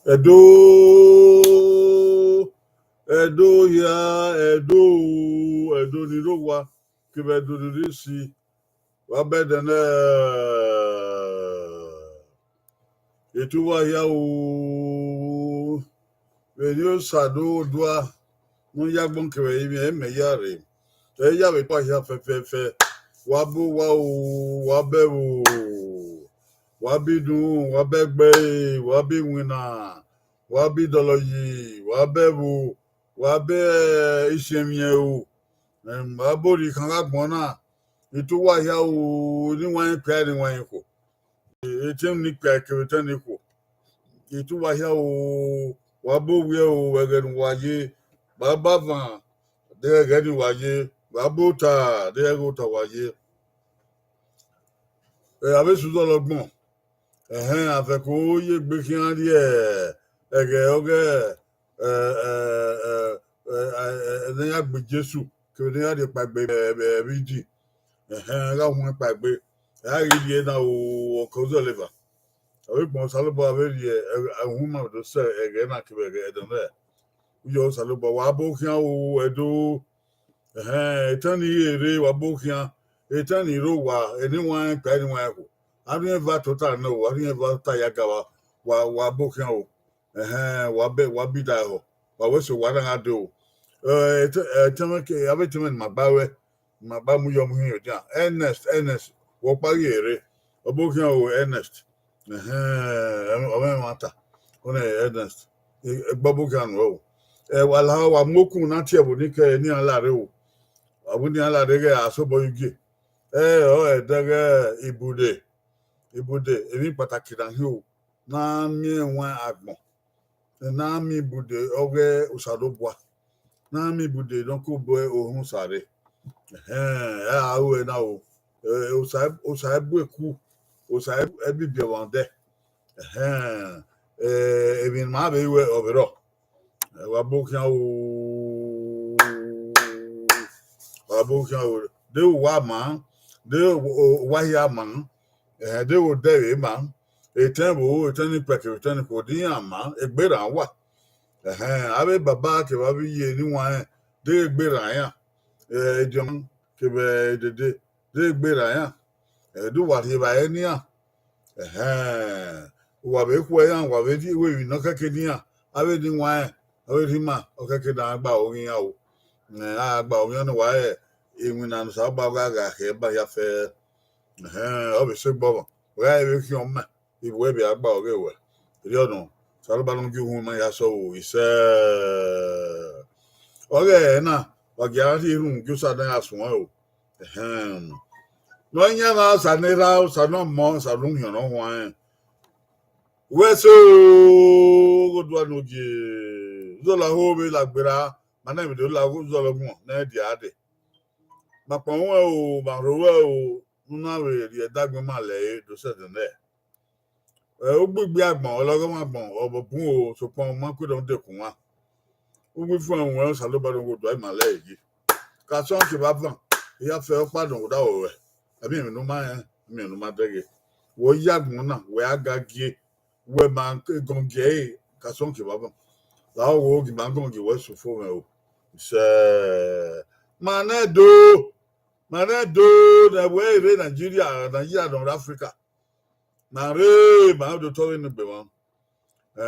Edo ya Edo ni ro wa ke be do ri si wa be de na etu wa ya o we ni o sado doa no ya gbon ke we mi me ya re e ya be pa ya fe wa bo wa o wa be o wa bi dun wa be gbe wa bi wina wa bi doloyi wa be wo wa be isemie o wa bori kan agbon na itu wa ya o ni wan pe ni wan ko etem ni pe ke tan ni ko itu wa ya o wa bo wi o wa ga wa ye ba ba van de ga ni wa ye wa bo ta de ga ta wa ye ave su do logbon afeko ye gbe ki an ri Oghe ni agbe Jesu ke ni ade pagbe bidi ga won pagbe a ri die na o ko zo leva awe gbon salobo ave ri ahun ma do se ege na ke be edo na yo salobo wa bo ki an o Edo etani ere wa bo ki an etani ro wa eni wan pa ni wan ko ari eva total no ari eva ta ya gawa wa bo ki an o wa bi da ho wa we so wa na do tema ke ave tema ma ba mu yo mu hin oja Ernest wo pari ere obo ki an o Ernest o me mata one Ernest gbo bo ki an o wa la wa mokun na ti e bo ni ke ni ala re o abuni ala re ge asobo yuge o edege Ibude emi pataki na hi o na mi won agbon na mi Ibude Oghe usadobwa na mi Ibude don ko bo Ohenosa re awe na o osa ebu eku osa ebi bi wande ebi ma be we obero wa bo ki o de wa ma de wa ya ma de wo de ma eten ni peke eten ko din ama egbera wa ave baba ke wa bi ye ni wan de egbera yan ejom ke be de egbera yan do wa ti ba e ni an wa be ku yan wa be di we no keke ni an ave ni wan ave ri ma o keke da gba orin yan o agba orin no wa ewin na no sa ba ga ke ba ya fe o be se gbo wa e ki o ma ibo be agba ore we ri odun salo ba lon ju hun ma ya so o ise Oghe na wa ga ri run ju sa dan asun o no nya na sa ne ra sa no mo sa run yan no wan we so go do no je zo la ho be la gbera ma na mi do la go zo lo gun na di ade ma pon o ma ro o na we ri dagbe ma le do se de ne o gbigbe agbon ologo ma gbon obobun o so pon mo ko don dekun wa o gbe fun awon sa lo ba don go do ma le yi ka so ki ba van ya fe o padun da o we abi mi no ma dege wo yagun na we agagie we ma gonge ka so ki ba van la wo gi ma gonge we so fo me o se manedo na we re Nigeria don Africa na re ma do to ni be won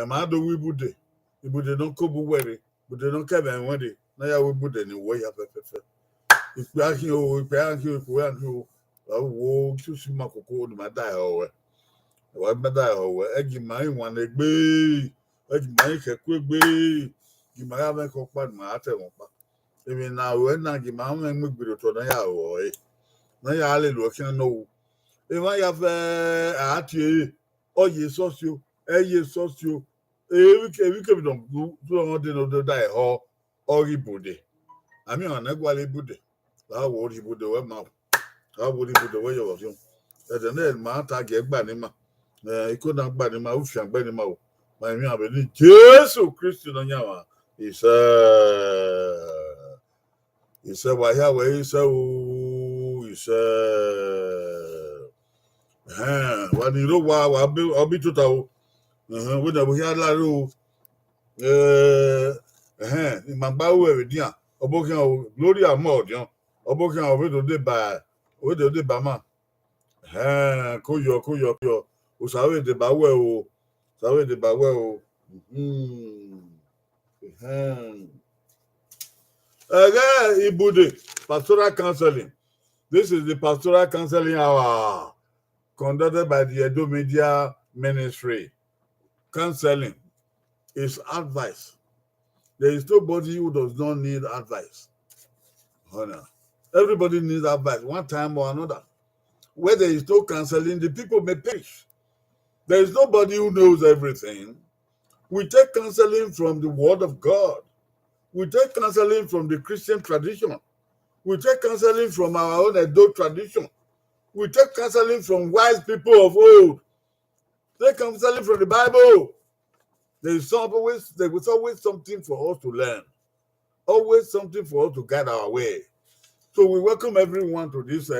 ma do wi Ibude don ko bu were Ibude don ke be won de na ya wi Ibude ni wo ya fe ipe akin o wo tu si makoko ni ma da o we wa ma da o we egi ma iwan egbe egi ma ke ku egbe gi ma ya me ko pa ma ate won pa Even now, when I give my own to the hour, na ya ale lo kin no. If I have ati oye socio, socio, we can do on the die or Ibude. I mean, on Equally Bude. How would he put the web mouth? How would he put the way of him? At the end, my target banima. He could not ban him out, and ban him out. My mean, I believe Jesus Christian on Yama. He said, why have we so? He said, when you know why I'll be total. When I hear la rule, in my bow every year, a booking Gloria Modion, a booking of with the Bama. Kuyo, who saw the Bawe, saw the Bawe. Ibude, Pastoral Counseling. This is the Pastoral Counseling Hour conducted by the Edo Media Ministry. Counseling is advice. There is nobody who does not need advice. Everybody needs advice one time or another. Where there is no counseling, the people may perish. There is nobody who knows everything. We take counseling from the Word of God. We take counseling from the Christian tradition. We take counseling from our own adult tradition. We take counseling from wise people of old. Take counseling from the Bible. There was always something for us to learn. Always something for us to guide our way. So we welcome everyone to this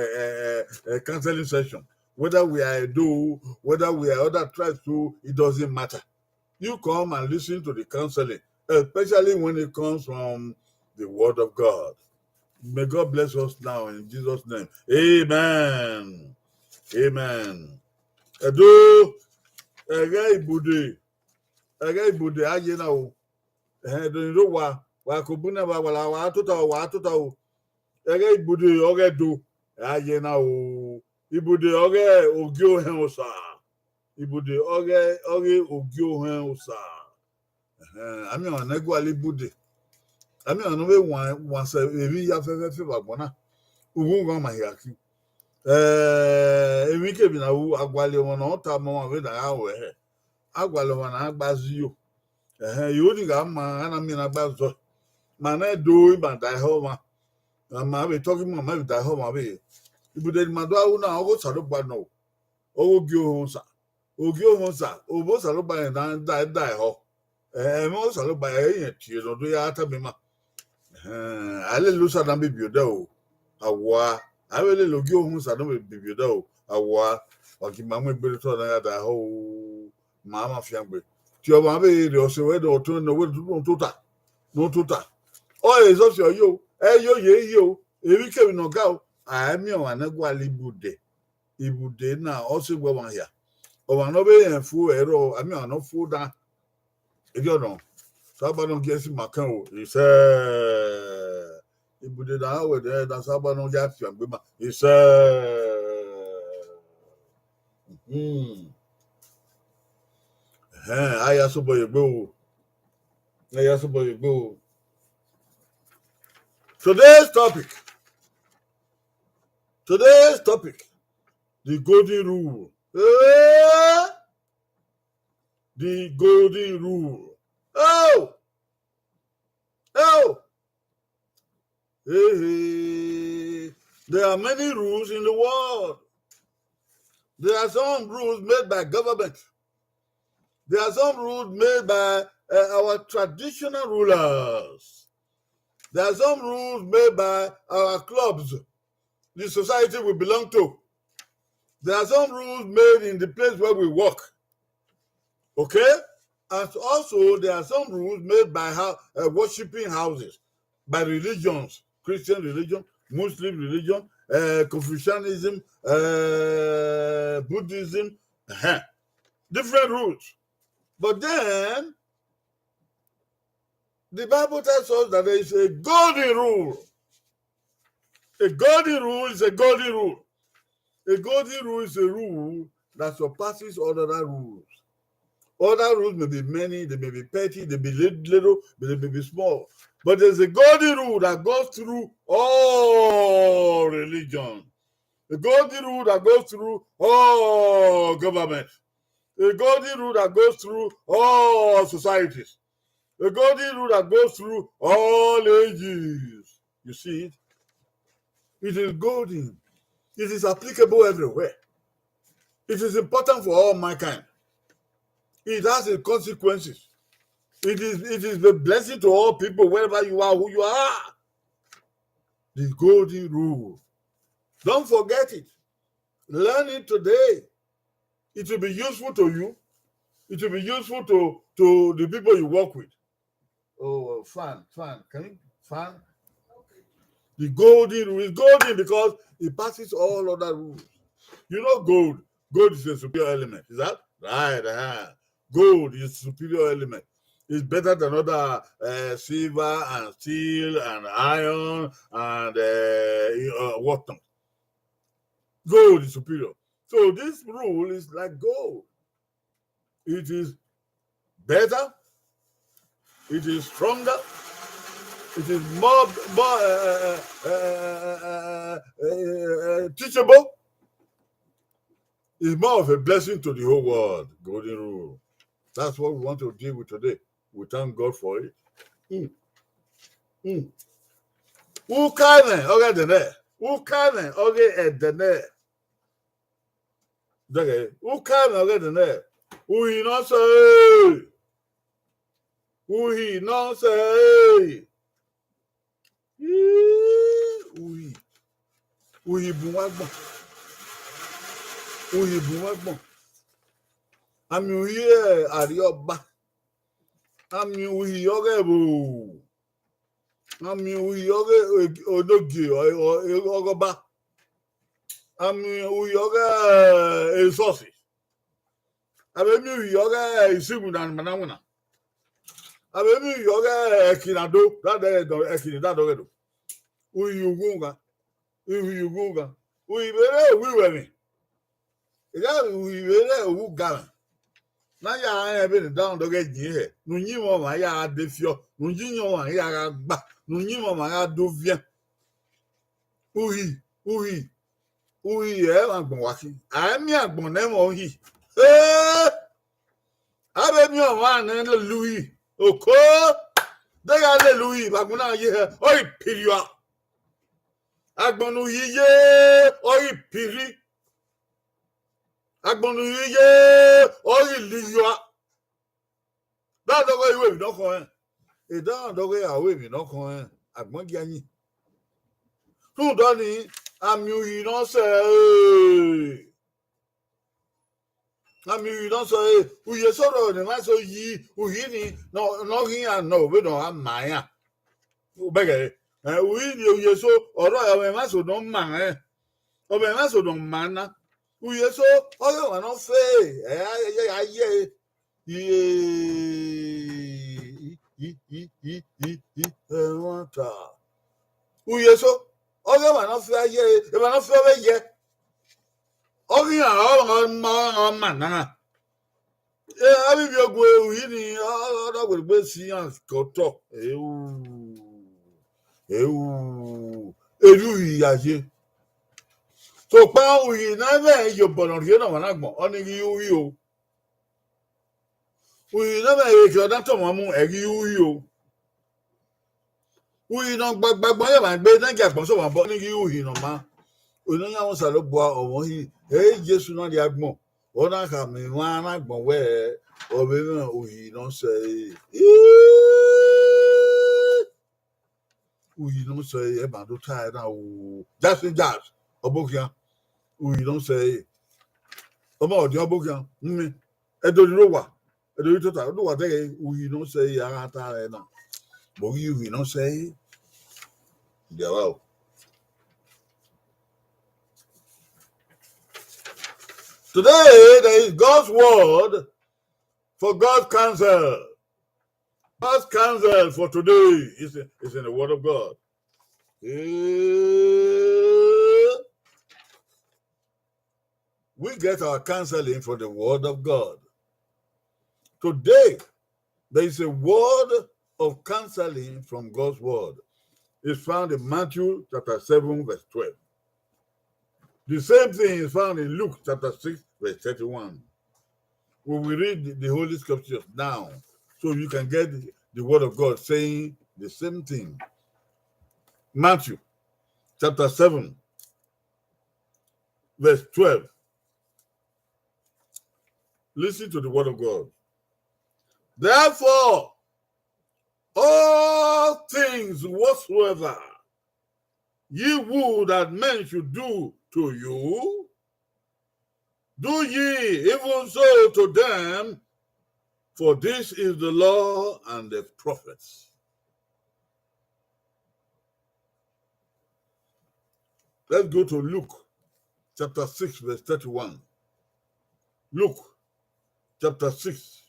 counseling session. Whether we are Edo, whether we are other tribes too, it doesn't matter. You come and listen to the counseling, especially when it comes from the Word of God. May God bless us now in Jesus' name. Amen. Amen. Edo, Ibude, aye na o. Do wa kubuna wa tuta. Ibude Oghe do aye na o. Ibude Oghe Ohenosa. Ibude Oghe Ohenosa. Ami on Equally Ibude. Ami on we one say evi ya fe bagbona. Ugun gan mahiyaki. Emi ke bi na wu agwale won na ota mo we da awo agwale won na agbazi yo. Yo di ga ma ana mi na agbazo. Ma na do ba da ho ma. Ma be talking ma be da ho ma be. Ibude ma do awu na ogo saro gba no. Oghe Ohenosa. Obo saro gba na da ho. Mo saro gba yen ti no do ya ta mi ma. Hallelujah na be bi o da o. Awa awele logi Ohenosa no be bi o da o. Awa oki ma mo gbere to na da ho. Ma ma fiangbe. Ti o ma be re o se we do to no we no tota. O e so se yo. Yo ye yo. Ewi ke mi no ga o. Ami o Equally Ibude na o se gbo wan ya. O wa no be yen fu ero ami o no fu da. Ejo no. Saba no gesi makan o. Ise Ibude da we de da saba no ja fi agbe ma. Ise aya so boye gbe o. Aya so boye gbe o. Today's topic, the golden rule. The golden rule. There are many rules in the world. There are some rules made by government. There are some rules made by our traditional rulers. There are some rules made by our clubs, the society we belong to. There are some rules made in the place where we work. Okay? And also, there are some rules made by worshiping houses, by religions, Christian religion, Muslim religion, Confucianism, Buddhism, different rules. But then, the Bible tells us that there is a golden rule. A golden rule is a golden rule. A golden rule is a rule that surpasses all other rules. Other rules may be many, they may be petty, they may be little, they may be small. But there's a golden rule that goes through all religion. The golden rule that goes through all government. The golden rule that goes through all societies. The golden rule that goes through all ages. You see it? It is golden. It is applicable everywhere. It is important for all mankind. It has its consequences. It is the blessing to all people, wherever you are, who you are. The golden rule. Don't forget it. Learn it today. It will be useful to you. It will be useful to the people you work with. Oh, fan. Can you fan? The golden rule is golden because it passes all other rules. You know gold. Gold is a superior element. Is that right? Gold is a superior element. It's better than other silver and steel and iron and whatnot. Gold is superior. So this rule is like gold. It is better. It is stronger. It is more teachable. It's more of a blessing to the whole world. Golden rule. That's what we want to deal with today. We thank God for it. Ukane Oghe dene. Ukane Oghe dene. Ukane Oghe dene. Ohenosa. Ohenosa. Uhi bunwagbon. Uhi bunwagbon. Ami uhi arioba. Ami uhi Oghe bu. Ami uhi Oghe odoge ogoba. Ami uhi Oghe esosi. Abemi uhi Oghe isimu na manamuna. Abemi uhi Oghe ekinado. Ekinado. Uhi ugunga. Uhi bere uwemi. Ega uhi bere ugama. Na ya ebe ni down doge jihe. Nunyi mo ma ya defio. Nunyi mo ma ya gba. Nunyi mo ma ya dovien. Uhi agbon waki. Ami agbon na mo hi. Abe mi o wa na Louis. Oko. De ga le Louis agbon na ye. Oi period. Agbon nu ye. Oi piri. Agbonu ye ori liyo. Da dogo iwe mi don kan e da dogo awe mi don kan agbon gi ayin. Tun do ni ami Ohenosa. Ami Ohenosa uye soro ni ma so yi uyi ni no hin an no we don amaya. O bege uyi ni uye so oro e ma so don ma o be ma so don mana. Uye so Oghe wa no fe aye wanta. Uye so Oghe wa no fe aye e wa no fe be ye. Oghe an o ma na. Abi bi ogwe uyi ni o gbe si an ko to. Eru iyaye. So pa uhi na be yo bonorie na wana gbon oni gi uhi o. Uhi na be ke odan to mo mu eri uhi o. Uhi na gbagbo ya ma gbe na ja gbon so wa bo ni gi uhi no ma. Oni ya won sa lo bo owo hi. Jesu na di agbon. Ona ka mi wa na gbon we o be na uhi no se. Uhi no se e ba do ta na o. Just obokia. Uhi don't say about the obokia. Edoro wa. Edoro tota. Do what they uhi don't say arata na. But uhi don't say. Yeah, well. Today there is God's word for God's counsel. God's counsel for today is in the word of God. We get our counseling from the word of God. Today, there is a word of counseling from God's word. It's found in Matthew chapter 7, verse 12. The same thing is found in Luke chapter 6, verse 31. We will read the Holy Scriptures now so you can get the word of God saying the same thing. Matthew chapter 7, verse 12. Listen to the word of God. Therefore, all things whatsoever ye would that men should do to you, do ye even so to them, for this is the law and the prophets. Let's go to Luke chapter 6, verse 31. Luke chapter 6,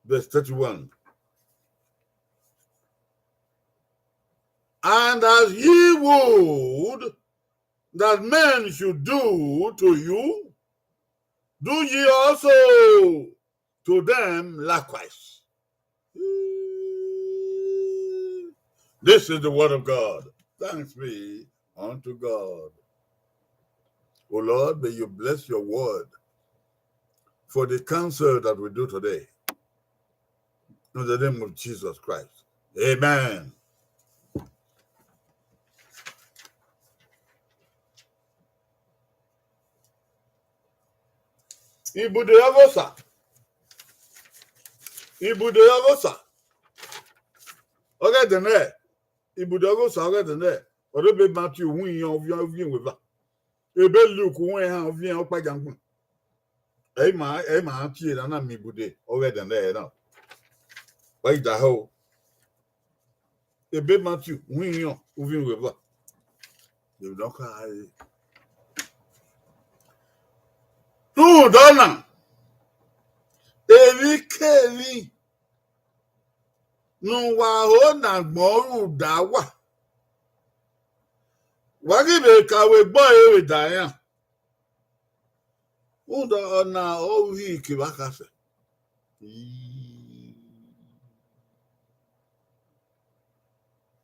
verse 31. And as ye would that men should do to you, do ye also to them likewise. This is the word of God. Thanks be unto God. O Lord, may you bless your word for the counsel that we do today. In the name of Jesus Christ. Amen. Ibude Oghe. Ibude Oghe. Oghe dene. Ibude Oghe dene. Orebe Matthew win yon weva. Ebe Luke win han vien okpa jangun. E ma tie na mi Ibude Oghe dene na. Why da ho? Ebe Matthew win yon vien weva. You don't cry. Tu dona. Evi nu wa ho na gboru da wa. Wa gi be kawe gbo ewe da yan. Udo na o wi ki ba ka se.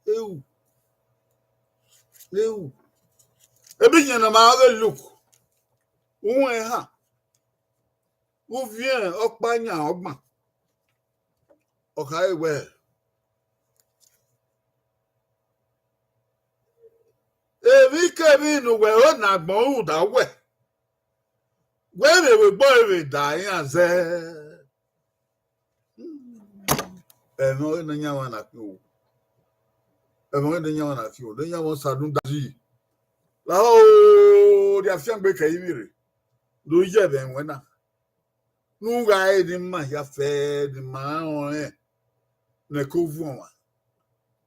Ewu. Ebi nyana ma ga look. Uwe ha. Ou vient okpanya ogban. Okay, well. Evi kebi nu we o na gbon u da we. We gbo ewe da yan ze. Eno na nya wa na ki o. Eno na nya wa na ki o. De nya won sadun daji. La o dia fian gbe kai mi re. Lo je ben we na. Nu ga e di ma ya fe di ma on e. Ne ko vu on wa.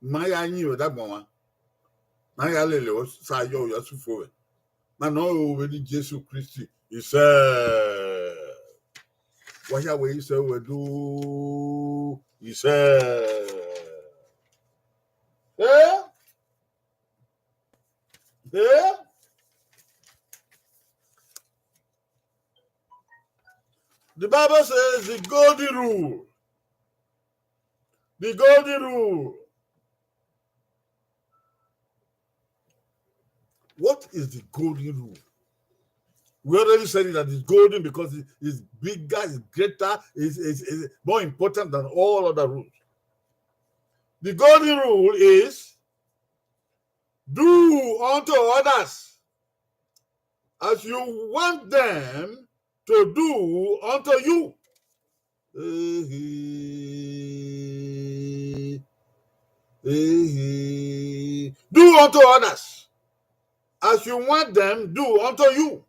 Ma ya yin o da gbon wa. Na ya lele o sa yo ya sufo we. Ma no o we di Jesus Christ. He said, what shall we say we do? He said, yeah. The Bible says the golden rule. The golden rule. What is the golden rule? We already said that it's golden because it's bigger, it's greater, it's more important than all other rules. The golden rule is do unto others as you want them to do unto you. Do unto others as you want them do unto you.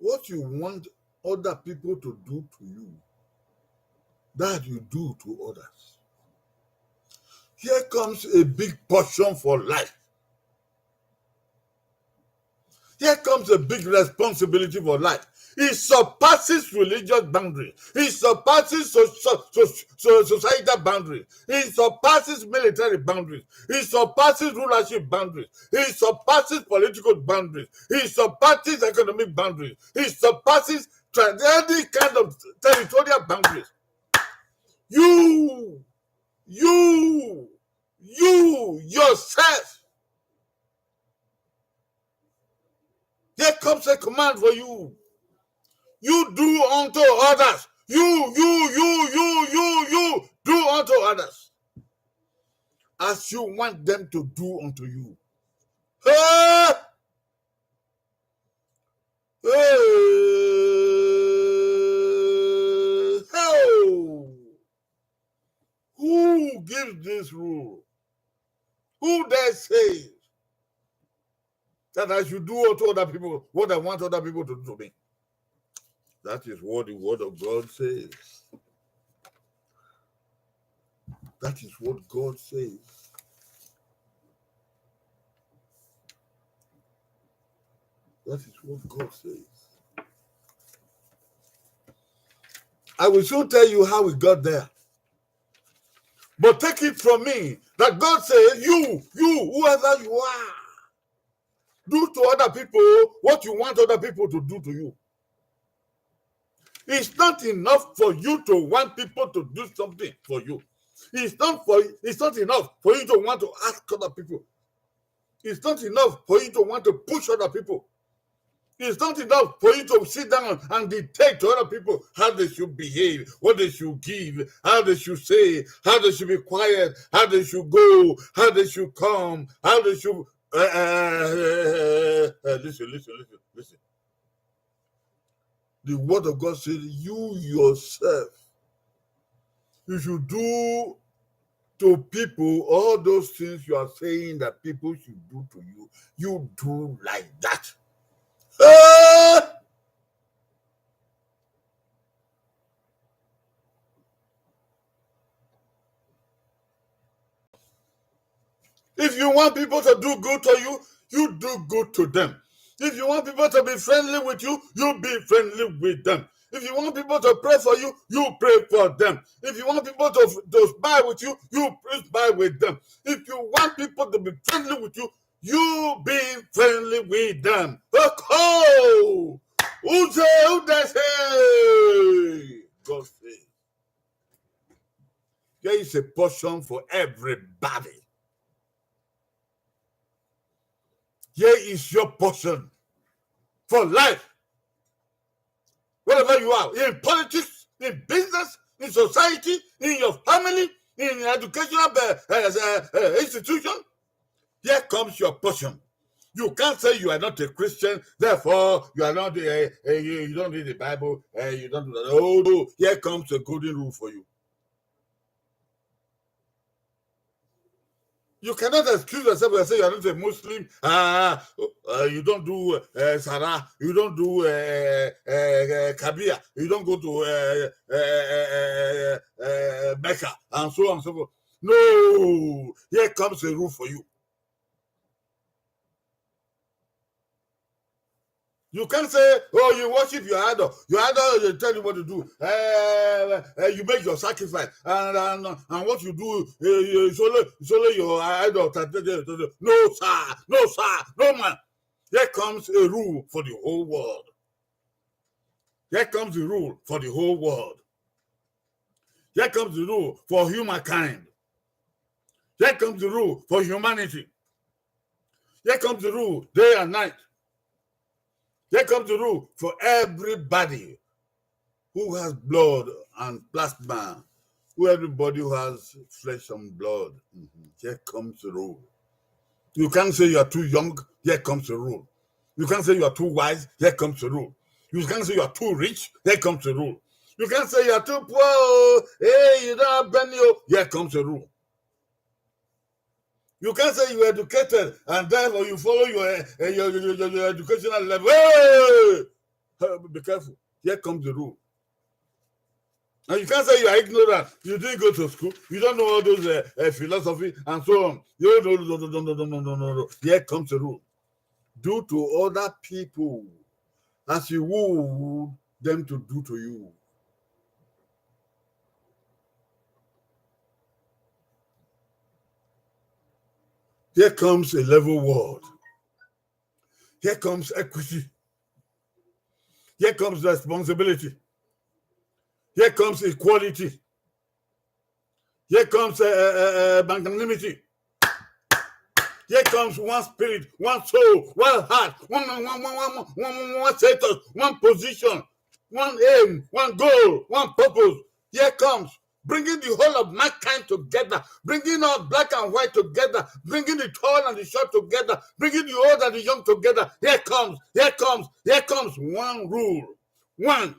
What you want other people to do to you, that you do to others. Here comes a big portion for life. Here comes a big responsibility for life. It surpasses religious boundaries. It surpasses societal boundaries. It surpasses military boundaries. It surpasses rulership boundaries. It surpasses political boundaries. It surpasses economic boundaries. It surpasses any kind of territorial boundaries. You yourself. Here comes a command for you. You do unto others. You do unto others as you want them to do unto you. Hey! Hey! Hey! Who gives this rule? Who dare say that I should do unto other people what I want other people to do to me? That is what the word of God says. That is what God says. That is what God says. I will soon tell you how we got there. But take it from me that God says, you, whoever you are, do to other people what you want other people to do to you. It's not enough for you to want people to do something for you. It's not enough for you to want to ask other people. It's not enough for you to want to push other people. It's not enough for you to sit down and dictate to other people how they should behave, what they should give, how they should say, how they should be quiet, how they should go, how they should come, how they should... Listen. The word of God says, you yourself, you should do to people all those things you are saying that people should do to you. You do like that. If you want people to do good to you, you do good to them. If you want people to be friendly with you, you be friendly with them. If you want people to pray for you, you pray for them. If you want people to spy with you, you spy with them. If you want people to be friendly with you, you be friendly with them. Oh, who say? God says, there is a portion for everybody. Here is your portion for life. Wherever you are, in politics, in business, in society, in your family, in educational institution, here comes your portion. You can't say you are not a Christian, therefore you are not. You don't read the Bible. You don't do that. Oh no! Here comes a golden rule for you. You cannot excuse yourself and say you are not a Muslim. You don't do Sarah. You don't do Kabir. You don't go to Mecca and so on and so forth. No, here comes a rule for you. You can't say, oh, you worship your idol. Your idol, they tell you what to do. You make your sacrifice. And what you do, it's only your idol. No, sir. No, man. Here comes a rule for the whole world. Here comes the rule for the whole world. Here comes the rule for humankind. Here comes the rule for humanity. Here comes the rule day and night. Here comes the rule for everybody who has blood and plasma, everybody who has flesh and blood. Here comes the rule. You can't say you are too young. Here comes the rule. You can't say you are too wise. Here comes the rule. You can't say you are too rich. Here comes the rule. You can't say you are too poor. Hey, you don't have money. Here comes the rule. You can't say you're educated and therefore you follow your educational level. Hey! Be careful. Here comes the rule. And you can't say you are ignorant. You didn't go to school. You don't know all those philosophy and so on. No. Here comes the rule. Do to other people as you would them to do to you. Here comes a level world. Here comes equity. Here comes responsibility. Here comes equality. Here comes magnanimity. Here comes one spirit, one soul, one heart, one status, one position, one aim, one goal, one purpose. Here comes bringing the whole of mankind together, bringing all black and white together, bringing the tall and the short together, bringing the old and the young together. Here comes one rule. One,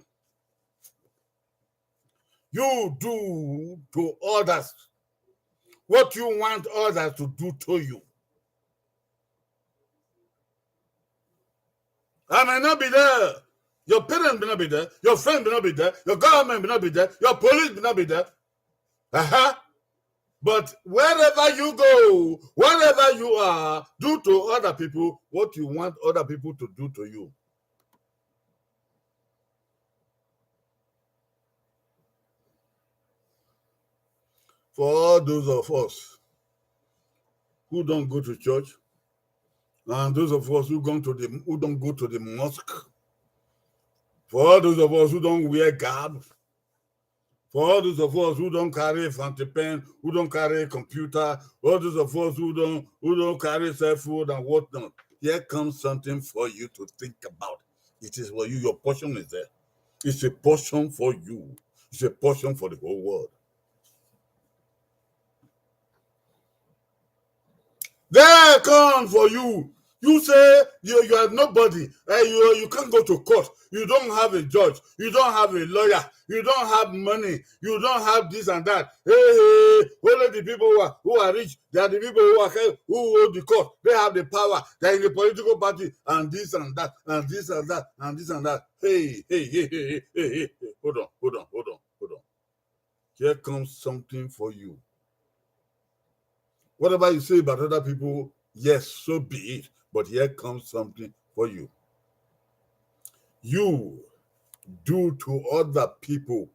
you do to others what you want others to do to you. I may not be there. Your parents may not be there. Your friends may not be there. Your government may not be there. Your police may not be there. But wherever you go, wherever you are, do to other people what you want other people to do to you. For all those of us who don't go to church, and those of us who don't go to the mosque, for all those of us who don't wear garb, for all those of us who don't carry a fountain pen, who don't carry a computer, all those of us who don't carry cell phone and whatnot, here comes something for you to think about. It is for you. Your portion is there. It's a portion for you. It's a portion for the whole world. There comes for you. You say you are nobody. You can't go to court. You don't have a judge. You don't have a lawyer. You don't have money. You don't have this and that. Hey, only the people who are rich. They are the people who hold the court. They have the power. They are in the political party and this and that and this and that and this and that. Hey. Hold on. Here comes something for you. Whatever you say about other people, yes, so be it. But here comes something for you. You do to other people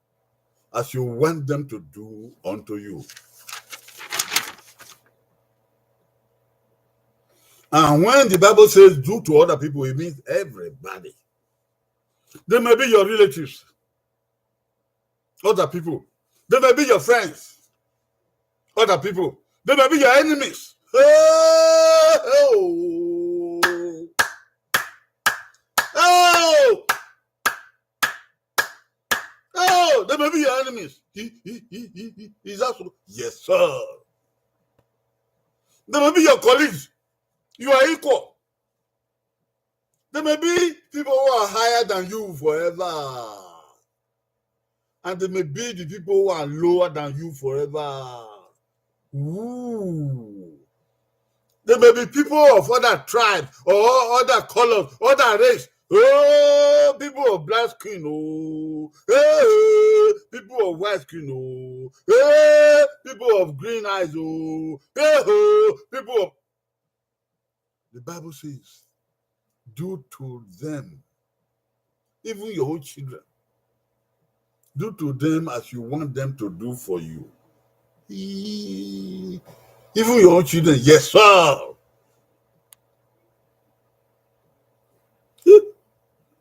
as you want them to do unto you. And when the Bible says do to other people, it means everybody. They may be your relatives, other people. They may be your friends, other people. They may be your enemies. They may be your enemies. He's also, yes, sir. They may be your colleagues. You are equal. There may be people who are higher than you forever. And there may be the people who are lower than you forever. Ooh. There may be people of other tribes or other colors, other race. Oh, people of black skin, oh. Hey, people of white skin, oh. Hey, people of green eyes, oh. Hey, people of... The Bible says, do to them, even your own children, do to them as you want them to do for you. Even your own children, yes, sir.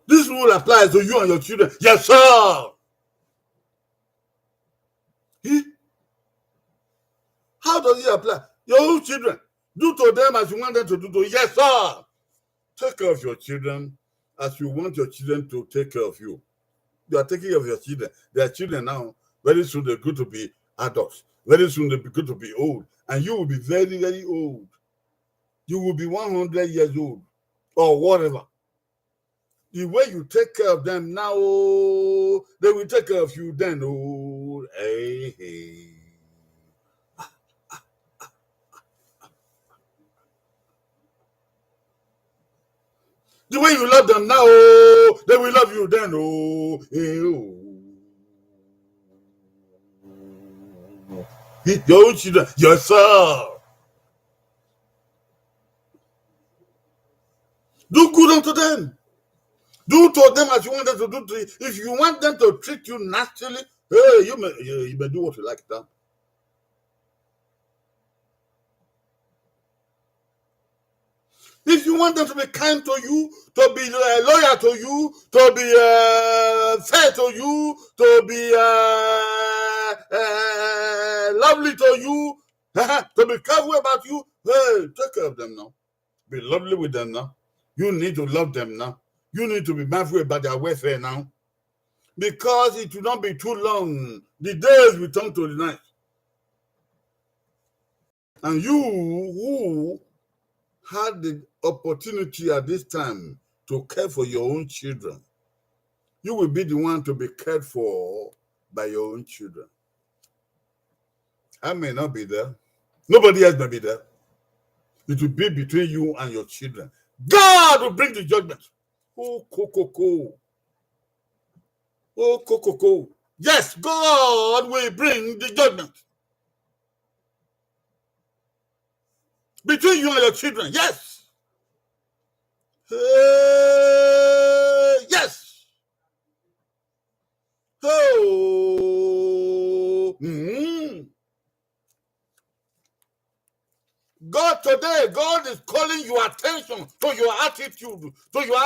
This rule applies to you and your children, yes, sir. How does it apply? Your own children, do to them as you want them to do to you, yes, sir. Take care of your children as you want your children to take care of you. You are taking care of your children. They are children now. Very soon they're going to be adults. Very soon they're going to be old. And you will be very, very old. You will be 100 years old or whatever. The way you take care of them now, they will take care of you then. Hey. The way you love them now, they will love you then. Your own children, yes, sir. Do to them as you want them to do to you. If you want them to treat you nastily, hey, you may do what you like now. If you want them to be kind to you, to be loyal to you, to be fair to you, to be lovely to you, to be careful about you, hey, take care of them now. Be lovely with them now. You need to love them now. You need to be mindful about their welfare now. Because it will not be too long. The days will turn to the night. And you who had the opportunity at this time to care for your own children, you will be the one to be cared for by your own children. I may not be there. Nobody else may be there. It will be between you and your children. God will bring the judgment. Oh, Kokoko. Oh, Kokoko. Yes, God will bring the judgment. Between you and your children. Yes. Yes. Oh. God today, God is calling your attention to your attitude, to your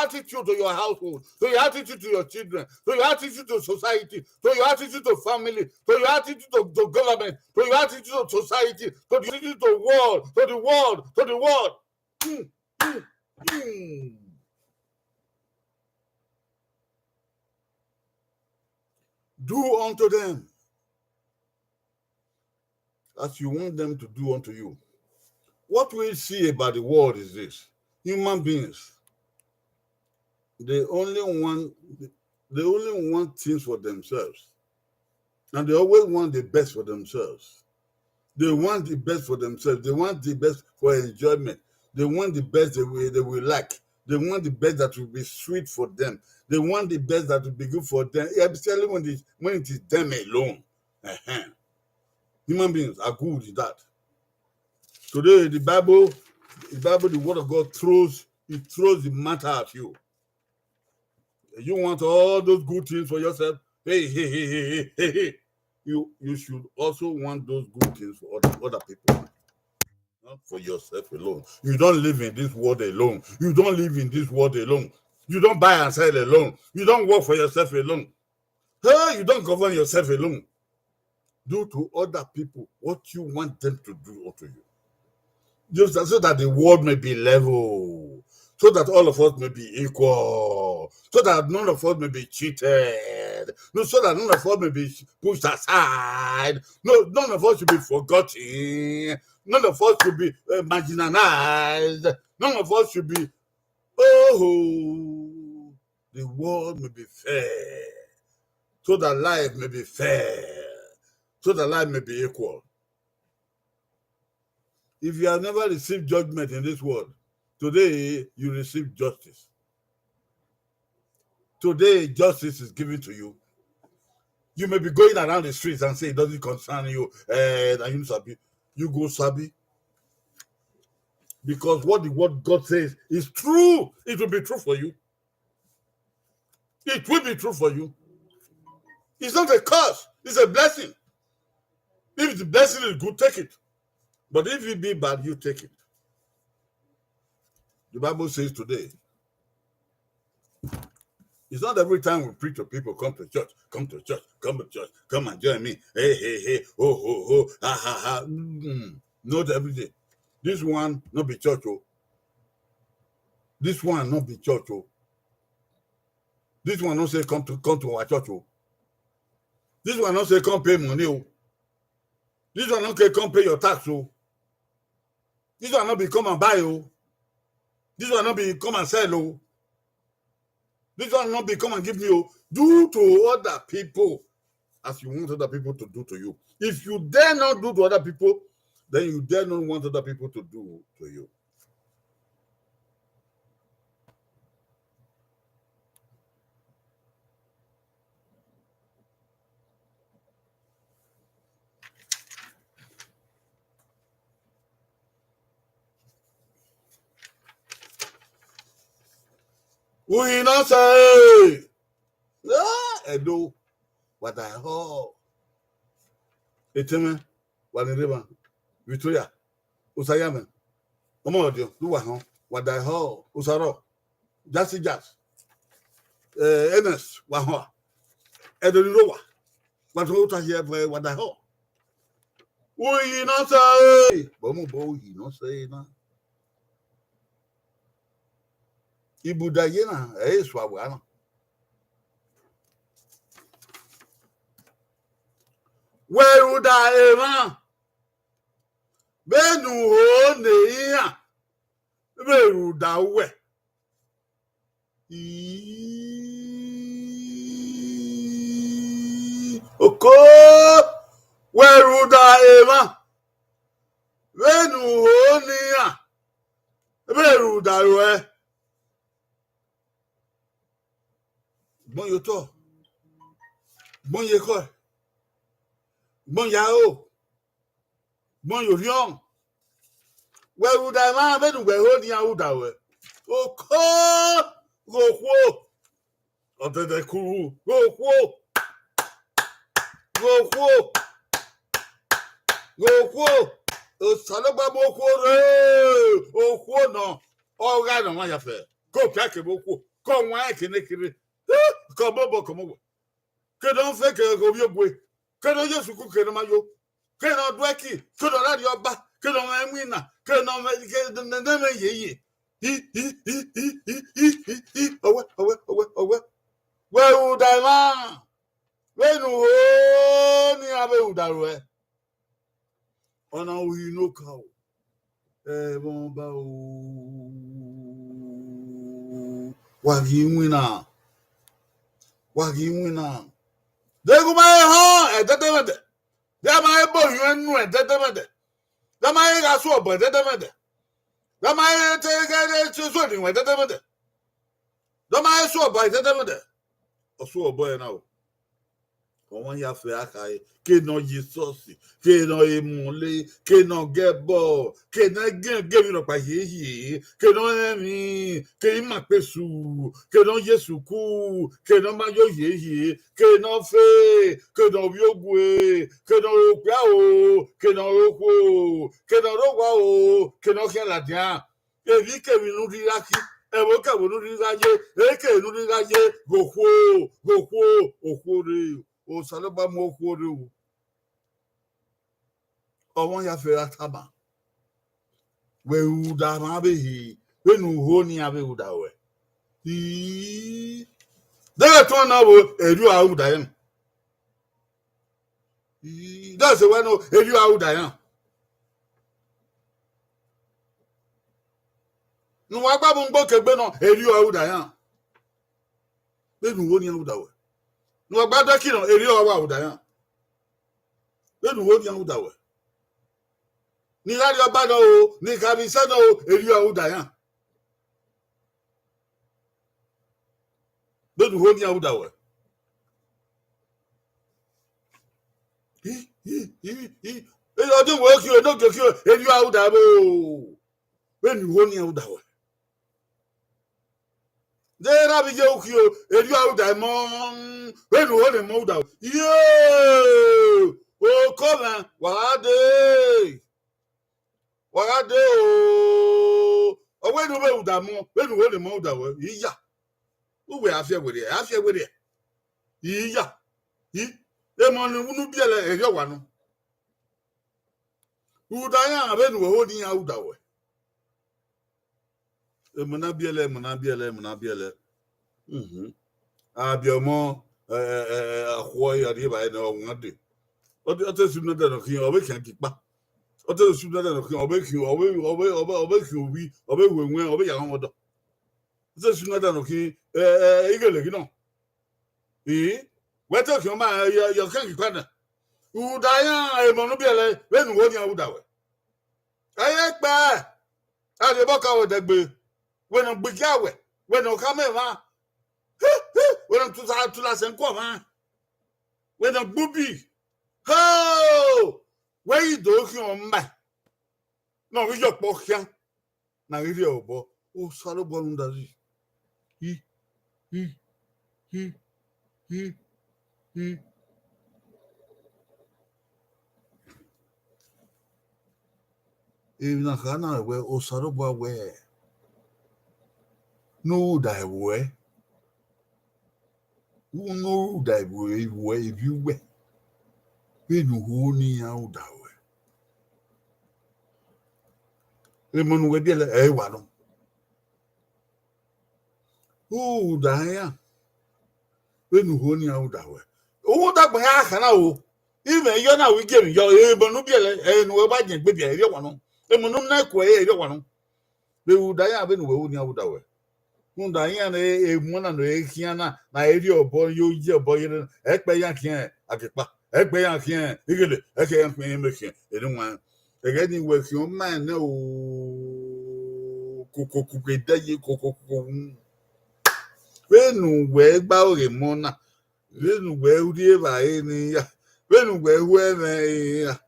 household, to your attitude to your children, to your attitude to society, to your attitude to family, to your attitude to government, to your attitude to society, to the attitude to world, to the world, to the world. Do unto them as you want them to do unto you. What we see about the world is this: human beings, they only want things for themselves, and they always want the best for themselves. They want the best for themselves. They want the best for enjoyment. They want the best they will like. They want the best that will be sweet for them. They want the best that will be good for them, especially when it is them alone. Human beings are good with that. Today, the Bible, the Word of God throws the matter at you. You want all those good things for yourself. Hey. You should also want those good things for other people, not for yourself alone. You don't live in this world alone. You don't live in this world alone. You don't buy and sell alone. You don't work for yourself alone. Hey, you don't govern yourself alone. Do to other people what you want them to do to you. Just so that the world may be level, so that all of us may be equal, so that none of us may be cheated, so that none of us may be pushed aside, none of us should be forgotten, none of us should be marginalized, none of us should be, the world may be fair, so that life may be fair, so that life may be equal. If you have never received judgment in this world, today you receive justice. Today, justice is given to you. You may be going around the streets and say it doesn't concern you, and you sabi. You go sabi. Because what the word God says is true. It will be true for you. It will be true for you. It's not a curse. It's a blessing. If the blessing is good, take it. But if it be bad, you take it. The Bible says today, it's not every time we preach to people, come to church, come to church, come to church, come and join me. Hey, ho, ha. Not every day. This one not be church, oh. This one not be church, oh. This one not say come to our church, oh. This one not say come pay money, oh. This one not say come pay your tax, oh. This one not be come and buy, oh. This one not be come and sell, oh. This one not be come and give me, oh. Do to other people as you want other people to do to you. If you dare not do to other people, then you dare not want other people to do to you. Ohenosa. Edo. What I heard. Eteme. Waneriba. Victoria. Usayamen. Omodio. Luwa. What I heard. Usaro. Jassy Jazz. Ernest. Waho. Edonirowa. What wrote here for what I heard. Ohenosa. Bomo Ohenosa. Ibude na swabana. Where would I ever? Benu ho ne where would I we? Oko where would I ever? Benu ho ne where would I we? Bon yo to. Bon ye ko. Bon yao. Bon yo rion. Where would I man benu we ho ni awuda we? Oko go kwo. Otede kuru. Go kwo. Go kwo. Go kwo. O salogba mo kwo re. O kwo no. O ga no ma ya fe. Go piake mo kwo. Ko nwa kini. Ko bobo ko mo. Ke don fe ke go bi ogwe. Ke don Yesu ku ke no mayo. Ke no dweki. Ke don radio ba. Ke don enwina. Ke no me ke na me yeye. Owe. Where would I man? When you ni abe udaro e. Ona Ohenosa o. Bon ba o. Wagi wina. Degu mai ho ededemede. Da mai bo yenu ededemede. Da mai ga so obo ededemede. Da mai te ga so ni ededemede. Da mai so obo ededemede. Oso obo e na o. Wọ́n ya fẹ́ àkàyè kéèna Jesus kéèna emule kéèna gẹ́bọ̀ kéèna gẹ́mi lọ́pàá yéyé kéèna ẹ̀mí kéèna màpẹ́sù kéèna Jésù kú kéèna máyọ̀ yéyé kéèna fẹ́ kéèna obiogwe kéèna òpíà o kéèna òkú kéèna òrọ̀wá o kéèna kẹ́làdíà èmi kẹ́mi nù rírà kí ẹ̀wọ̀n kẹ́wọ̀n nù rírà yé èké nù rírà yé gòkó òkú rè o salogba mo kwo re o. Ọwọ́n ya fẹ́ ataba. We uda ma be hi. We nu ho ni abe uda we. Dega to na wo eru a uda yan. That's when no eru a uda yan. Nu wa gba mo ngbo kegbe na eru a uda yan. We nu ho ni uda we. No gbada kino eri owa udayan lenu wo ni udawe ni radio bada o ni kabisa no eri owa udayan lenu wo ni udawe e odun wo ki o no ke ki eri owa udawe lenu wo ni udawe Dera bi je ukio eri auda mo wenu wo le mo uda o koma wade o wenu be uda mo wenu wo le mo uda we iya uwe afia were iya e mo ni unu biele eri owa no uda ya wenu wo ni ya uda we Mona biele. Abiomo ahoy ariba na onwade. Ote sunu da no kin obe kan kipa. Ote sunu da no kin obe obi obe wenwen obe ya wodo. Ote sunu da no kin igele kin no. Weto kin ma yo kan kipa na. Udaya e mo no biele wenu wo ni awudawe. Aye pa. Ade boka wo degbe. When I'm big yawe, when I'm coming, when I'm to la senko, when I'm booby, oh, where you do on my no, we your pokia, now you bo, oh, Salobon does he Even a Hana where Osaroba where no die way. Who know that way if you were. We know who near out that way. Lemon will be like a one. Who die? We know who near out that way. Oh, that way I can know. Even you're now we give your Ebonubiel and we're buying with the one. Emonum neck way, one. They would die having who near out that way. Diana a one and a kiana, na area boy, you boy, Ekbayan, Akipa, Ekbayan, Eagle, I can't make it. They don't want. Again, with your man, no cocoa, when we bow him, Mona, when we dear by any, when we're a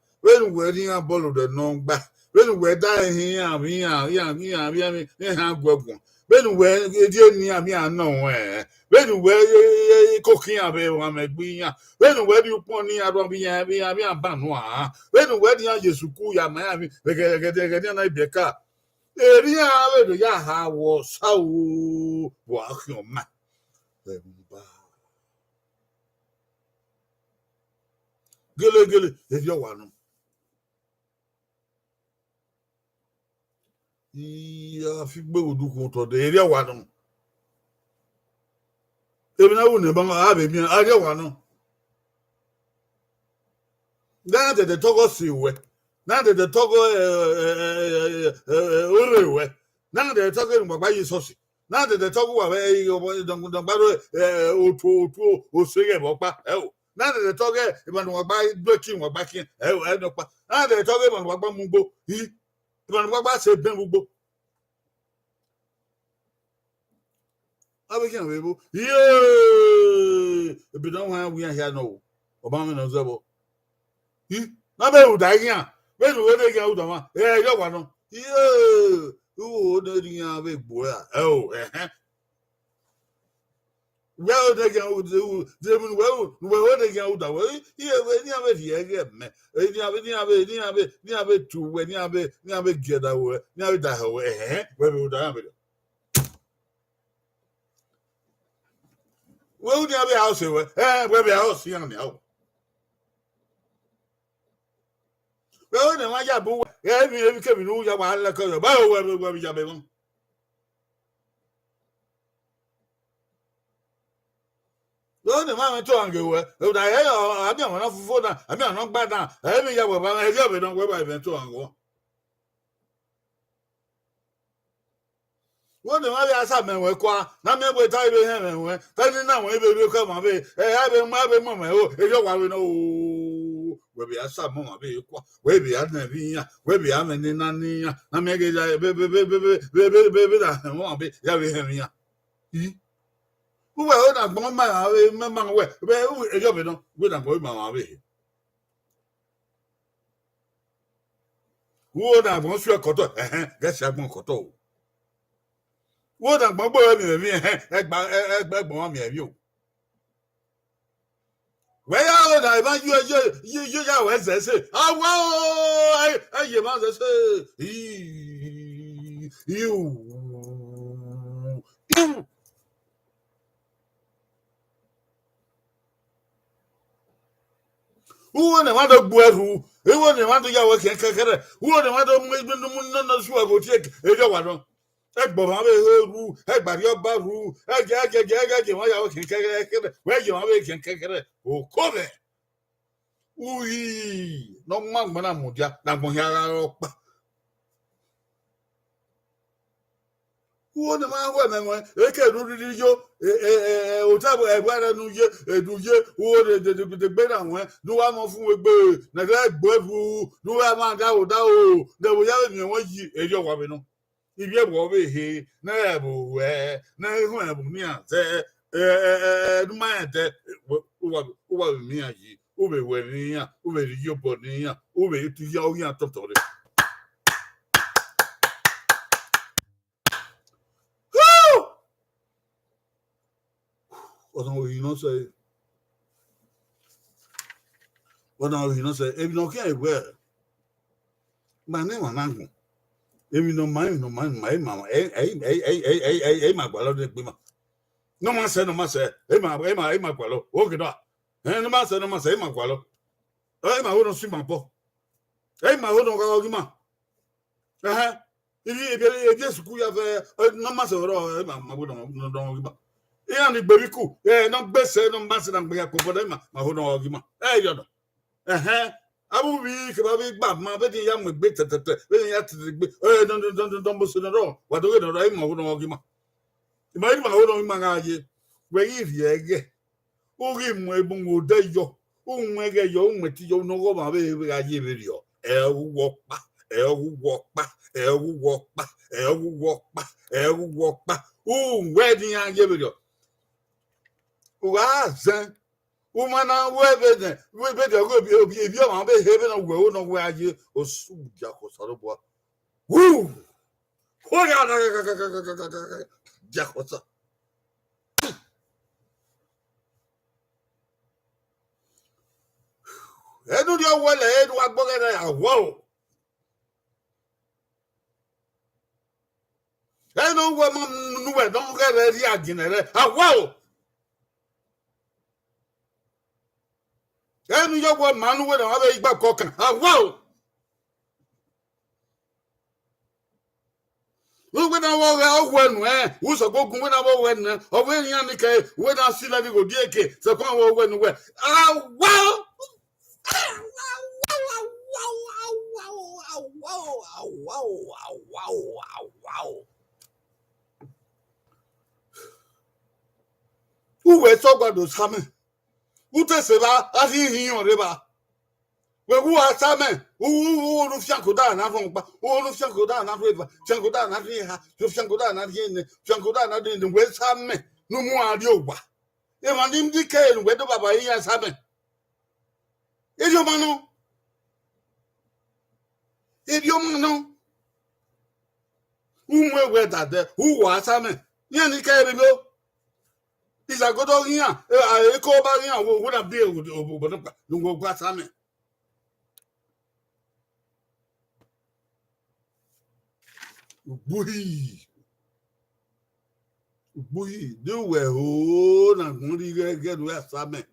ball of the non back, when we're dying here, we have broken. When we're near me, I know where. When we're cooking up a woman, when where you pony out of me, I'm Banois. When we're near Yesukuya, Miami, they get a car. Area Yaha was so walk your man. Gilly, if you want. Yeah, if you do go to the area one. Even I wouldn't have a baby, I don't want. Now that the Togo see wet. Now that the Togo now they're talking about buying sauce. Now that the Togo away, the battle, or sing about. Now that the Togo, even what buy breaking or backing, I know. Now they're talking about what Mumbo, he, even what said Bembo. I became able. Yeah, if you don't have, we are here no. Obama knows about. Not able to die here. When they get out of one, you want. Yeah, who didn't have a boy? Oh, well, they get out them well, they get out that way. Yeah, when you have it here, man. You have it too when you have it get away. You have it that way, where we would have it. Well, you have a house here, where we house here now. Well, then I got boo. Yeah, we came in. You are like a bow where we have been. Well, the man to go. I don't want to phone. I don't know bad now. I mean, you have a don't go by to go. Well, the man has happened with Qua. Now, me will tell you him and when. Tell you now, maybe you come away. I have a moment. Oh, you don't want to know. Where we are some moment. Where we are never. Where we are in Nania. I make it baby, that won't be. You have him here. Who are not one man away? Where you have no good and going my way. Who are not one sure coto? Guess I won't coto. What a bubble egg bomb you. Where are I want you as I say? Oh, wow! I your mother say, you. Who want to boy who? Who want to go work? Who want to make no sure go take a one? Egbo ma be ru, egbari oba ru, ege won ya o kin kekere, we je won be kin kekere, o ko be. Ui, no ma gbona mudia, na gbon ya ra pa. Wo na ma wo me won, e ke ru ri yo, o ta bo egba ra nu ye, edu ye, wo de gbe na won, nu wa mo fun we gbe, na gbe ru, nu wa ma da o, de wo ya ni won yi, e yo wa be no. If you ever he never wear, never have me answer, my debt over me, over where over your body, over to your young total. What now Ohenosa? What now Ohenosa? If no care where. My name is Nango. If you no mind, my mama. My brother. No man say, no man say. My brother. Okay, da. No man say, no man say. My brother. My who see my po. My who don't go ma. If you school have no man say, my who don't go. The baby cool. No best say, no man say, I'm going to go. My who don't go ma. You know. Abu week about big bad, my betting young with bit at the don't bust it at all. What do you know? I'm not going to my own mangaji. Where if ye get, oh, give my bungo day yo, oh, make a young material no go my baby. I give it you. Walk back, walk back, walk back, walk back, walk back. Oh, wedding I give it you. Oh, son. Woman, we better go if you are heaven or go no where you or so Jacosabo. Woo! Jacosa. I do your well ahead what bugger. Whoa! I know what man don't get a reaction. Whoa! I know your one man who will have a back cooking. Whoa! When I walk who's a book when I walk or when Yannick, when I see that you go dear, so come when where. Wow! Who were so about those coming? Who tells about as he on river? Who are Samen? Who Shankoda, who Shankoda, not river, Shankoda, not here, Shankoda, not here, Shankoda, not in the West Samen, no more Adioba. If I didn't decay, whether Baba has happened. Is your man? If your man, who were that? Who was Samen? Yanni carry go. Is a good old here. I call back here. What a bill would open up. Don't go past Samen. Boy, do we hold and money get where Samen.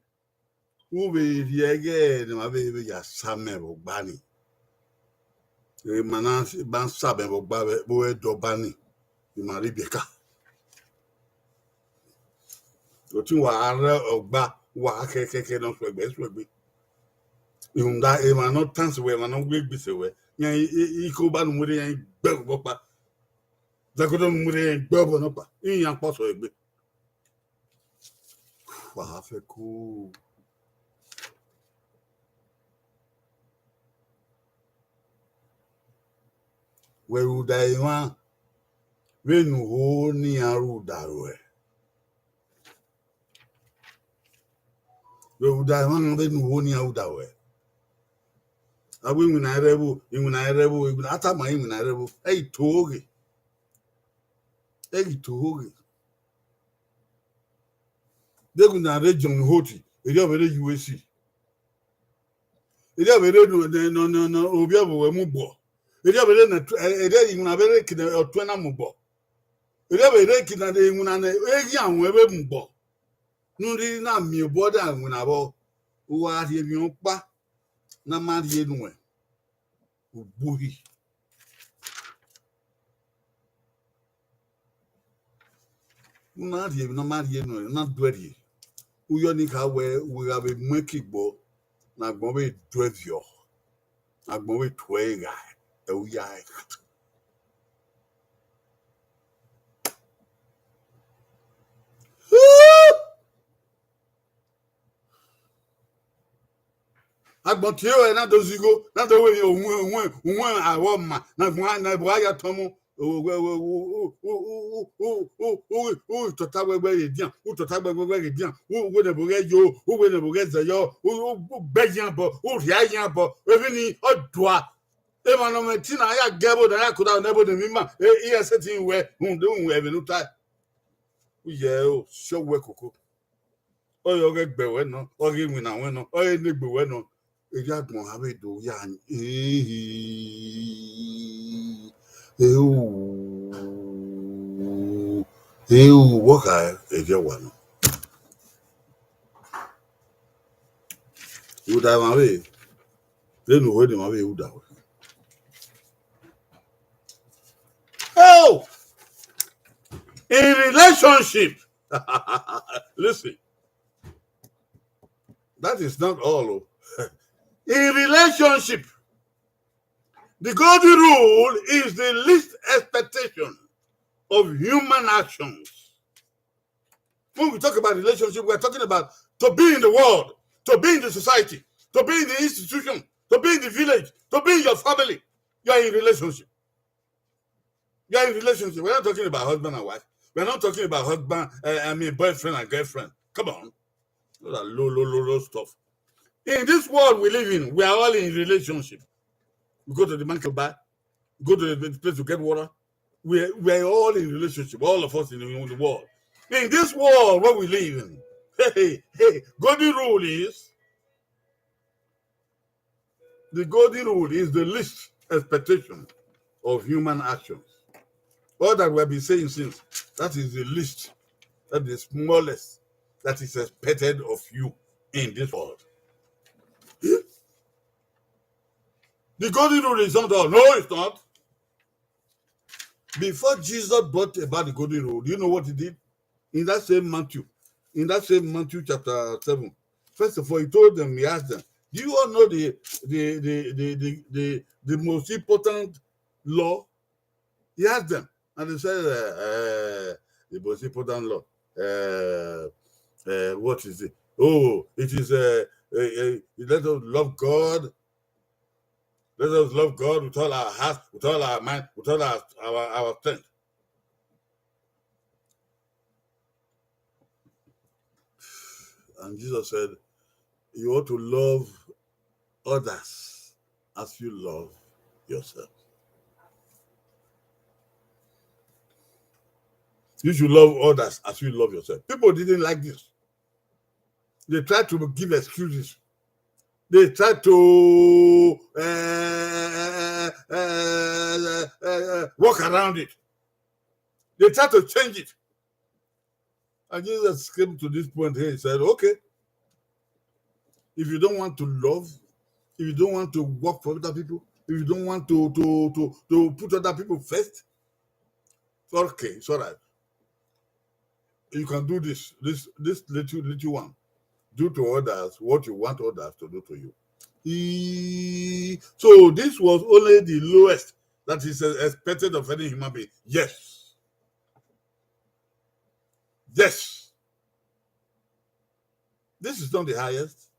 Who be the again, my baby, ya Samen or Banny. Manasi Ban Saben or Babe, boy, do Banny. You marry Becca. You are or Ba, walk a cake on the best will be. You die, you are not tans away, man, no big bit away. You go back with a bell, the good with a bubble up in your possible. Wow, cool. Where would I want? When you hold near Rudawe. Where would I want when you hold near Rudawe? I will when I rebel, even I rebel, even after my when I rebel. Hey, to Oghe. Hey, to Oghe. They could not read John Hoti. It ever read USC. It ever read no, Obiabo Mubo. It ever read even a very kid or Twena Mubo. It ever read kid and they won a young Webber Mubo. No, they did not me a border when I bought who are here, you pa, no man here no. Boogie. Not here, no man here, no, not dwery. Who you need where we have a monkey ball, not going to drive you. Not going to a guy. Oh, yeah. Agbọ̀ntìó ẹ̀ náà tó zigo náà tó wẹ̀ òun àwọ̀ mà náà bọ̀ ayà tọ́mú tọ́tà gbẹgbẹ yìí díàn tọ́tà gbẹgbẹ yìí díàn wọ́n nà bọ̀gẹ́ yó wọ́n nà bọ̀gẹ́ zẹ̀yọ́ bẹ́yìn bọ̀ rí ayé bọ̀ ebi ni ọ̀dùà ẹ̀ mà nà mẹ̀ tí nà ayà gẹ́bọ̀ nà ayà kúrò àwọn ẹ̀bọ̀ nà mí mà ẹ̀ yẹ sẹ́ ti wẹ̀ hùn ẹ̀bẹ̀ nù táì ó yẹ ó ṣọ́wọ́ kòkó Oghe bewe no, Oghe wina weno, Oghe negbe weno. Eja gbon have do ya waka eje wano. Uda mawe. Lenu wedi mawe uda. Oh! In relationship. Listen. That is not all. In relationship, the golden rule is the least expectation of human actions. When we talk about relationship, we're talking about to be in the world, to be in the society, to be in the institution, to be in the village, to be in your family. You are in relationship. You are in relationship. We're not talking about husband and wife. We're not talking about boyfriend and girlfriend. Come on. Those are low stuff. In this world we live in, we are all in relationship. We go to the market to buy, go to the place to get water. We are all in relationship, all of us in the world. In this world where we live in, golden rule is, the golden rule is the least expectation of human actions. All that we have been saying since, that is the least, that is the smallest that is expected of you in this world. The golden rule is not all. No, it's not. Before Jesus brought about the golden rule, do you know what he did? In that same Matthew chapter 7, first of all, he told them, he asked them, do you all know the most important law? He asked them, and they said, the most important law. What is it? Oh, it is let us love God. Let us love God with all our heart, with all our mind, with all our strength. And Jesus said, you ought to love others as you love yourself. You should love others as you love yourself. People didn't like this. They tried to give excuses. They tried to walk around it. They tried to change it. And Jesus came to this point here. He said, okay, if you don't want to love, if you don't want to work for other people, if you don't want to put other people first, okay, it's all right. You can do this little one. Do to others what you want others to do to you. So this was only the lowest that is expected of any human being. Yes. Yes. This is not the highest.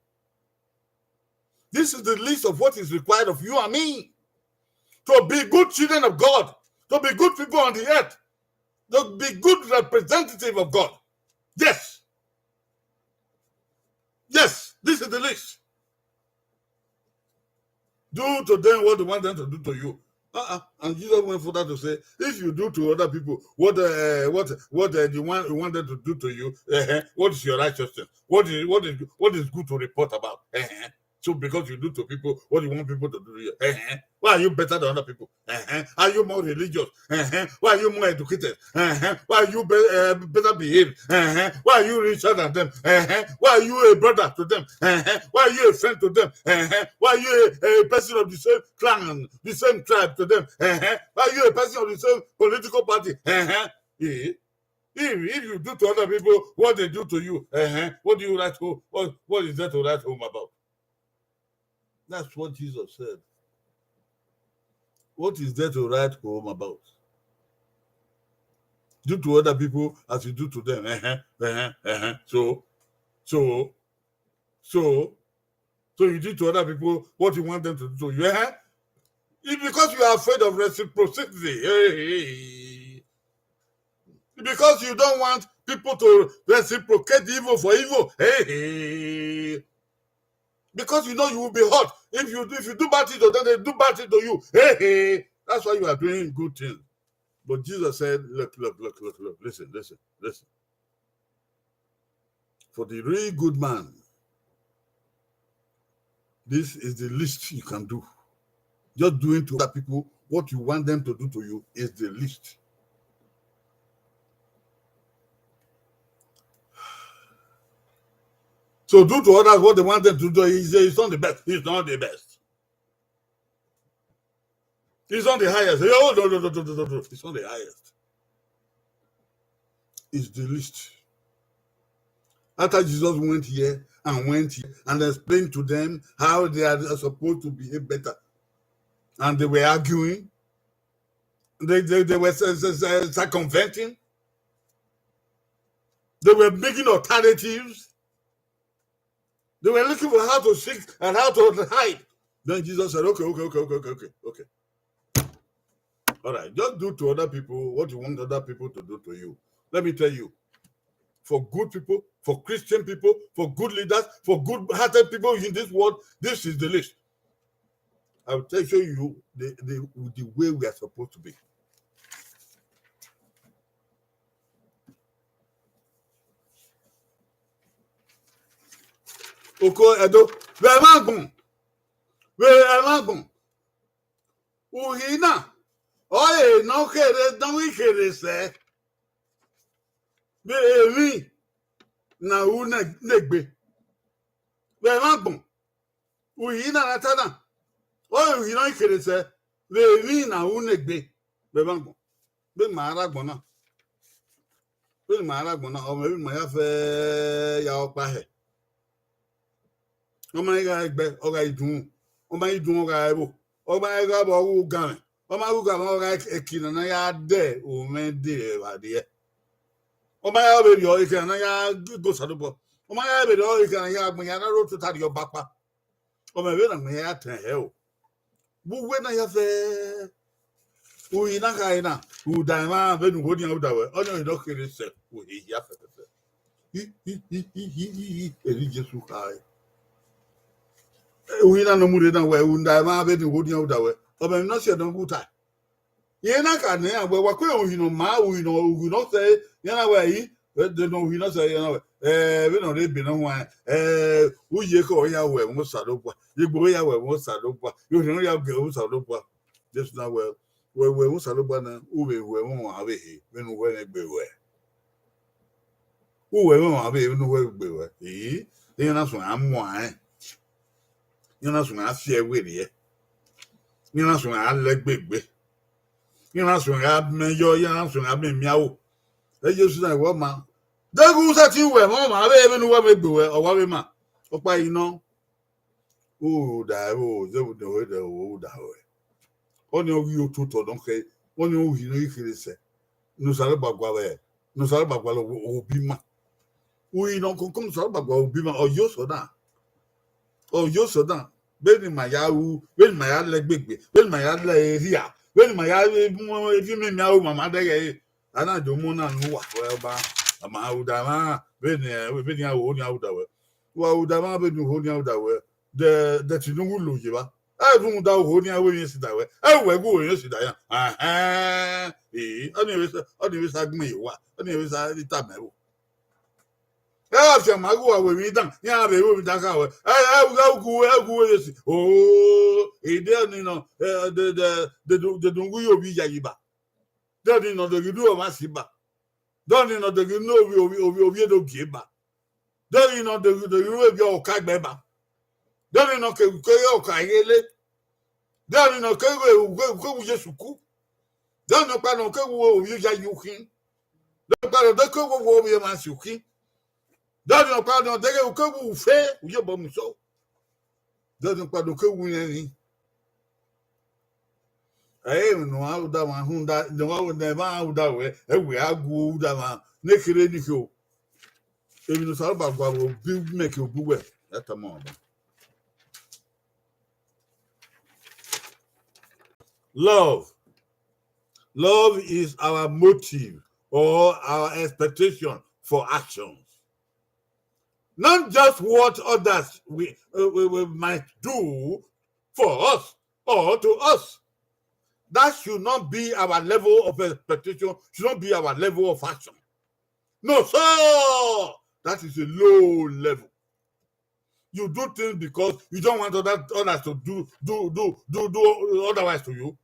This is the least of what is required of you and me. To be good children of God. To be good people on the earth. To be good representative of God. Yes. Yes, this is the least. Do to them what you want them to do to you. And Jesus went further to say, if you do to other people what you want them to do to you, what is your righteousness? What is good to report about? So because you do to people what you want people to do to you, why are you better than other people? Are you more religious? Why are you more educated? Why are you better behaved? Why are you richer than them? Why are you a brother to them? Why are you a friend to them? Why are you a person of the same clan, the same tribe to them? Why are you a person of the same political party? If you do to other people what they do to you, what do you write home? What is there to write home about? That's what Jesus said. What is there to write home about? Do to other people as you do to them. So you do to other people what you want them to do to you. It's because you are afraid of reciprocity. Because you don't want people to reciprocate evil for evil. Because you know you will be hurt. If you do bad things to them, they do bad things to you. That's why you are doing good things. But Jesus said, look, listen. For the really good man, this is the least you can do. Just doing to other people what you want them to do to you is the least. So do to others what they want them to do. It's not the best. It's not the best. It's not the highest. Oh, no. It's not the highest. It's the least. After Jesus went here and explained to them how they are supposed to behave better, and they were arguing, they were circumventing, they were making alternatives, they were looking for how to seek and how to hide. Then Jesus said, okay. All right, just do to other people what you want other people to do to you. Let me tell you, for good people, for Christian people, for good leaders, for good-hearted people in this world, this is the list. I'll show you the way we are supposed to be. Oko Edo, Vemagun, Uhina, Oye, no kere, don't we kere se? Be na u negbe. Vemagun, Uhina natana. Oye, Uhina kere se. Be na u negbe. Vemagun, be maragbona. Be maragbona. O me ma ya fe ya opa he. O ma ga egbe, o ga idun. O ma idun o ga ebo. O ma ga bo wu gan. O ma wu gan o ga ekina na ya de o me de adie. O ma ya be yo ekina na ya go sadubo. O ma ya be yo ekina ya agbon ya na ro to tari yo bapa. O ma be na me ya tan he o. Bu we na ya fe. U ina ka ina. U da ma be nu hodi ya u da we. O no do kire se. U ya fe fe. Eri Jesu kai. Uhina no mure na we unda ma be ni hodi uda we obe no se don buta ye na ka ne agbe wa ko uhino ma uhino se ye na we yi de no uhino se ye na we be no re bi no wa uye ko ya we mo sadopwa ye gbo ya we mo sadopwa yo no ya ge mo sadopwa just na we mo sadopwa na ube we mo abe he be no we ne gbe we uwe mo abe no we gbe we ye na so ammo Yana sun a fi ewe re yana sun a legbegbe yana sun a meyo yana sun a me miawo e Jesu na wo ma dagun sa ti we mo ma be nu wa me gbe we o wa we ma o pa ina o da o ze bu de o da we oni o wi o to don ke oni o wi no ikire se no sare bagwa we no sare bagwa lo obi ma wi no kon sare bagwa obi ma o yo so da beni mayawu beni maya legbegbe beni maya le ria beni maya mo efi mi miawu mama de ana do mo na nu wa ba mama udama beni awu ni awuda we wa udama beni ho ni awuda we de tinungu loje ba fun da ho ni awu yin sida we we go yin sida ya oni we sa gbin wa oni we sa rita mewo magu we mi dan ya be we mi dan ka we egu yesi ide ni no de dungu yo bi yayiba de ni no de gidu o masiba de ni no de gidu no obi do gieba de ni no de gidu bi o ka gbeba de ni no ke o ka yele de ni no ke we Jesu ku de no pa no ke wo obi yayukin de pa no de ke wo obi masukin Don't pardon, they will come fair, you bomb so. Doesn't pardon, any. I know how that one who that the one never out that way, and we are good that one. Naked any show. Even the Salba will make you boo well. That's a moment. Love is our motive or our expectation for actions. Not just what others we might do for us or to us. That should not be our level of expectation, should not be our level of action. No, sir! That is a low level. You do things because you don't want others to do otherwise to you.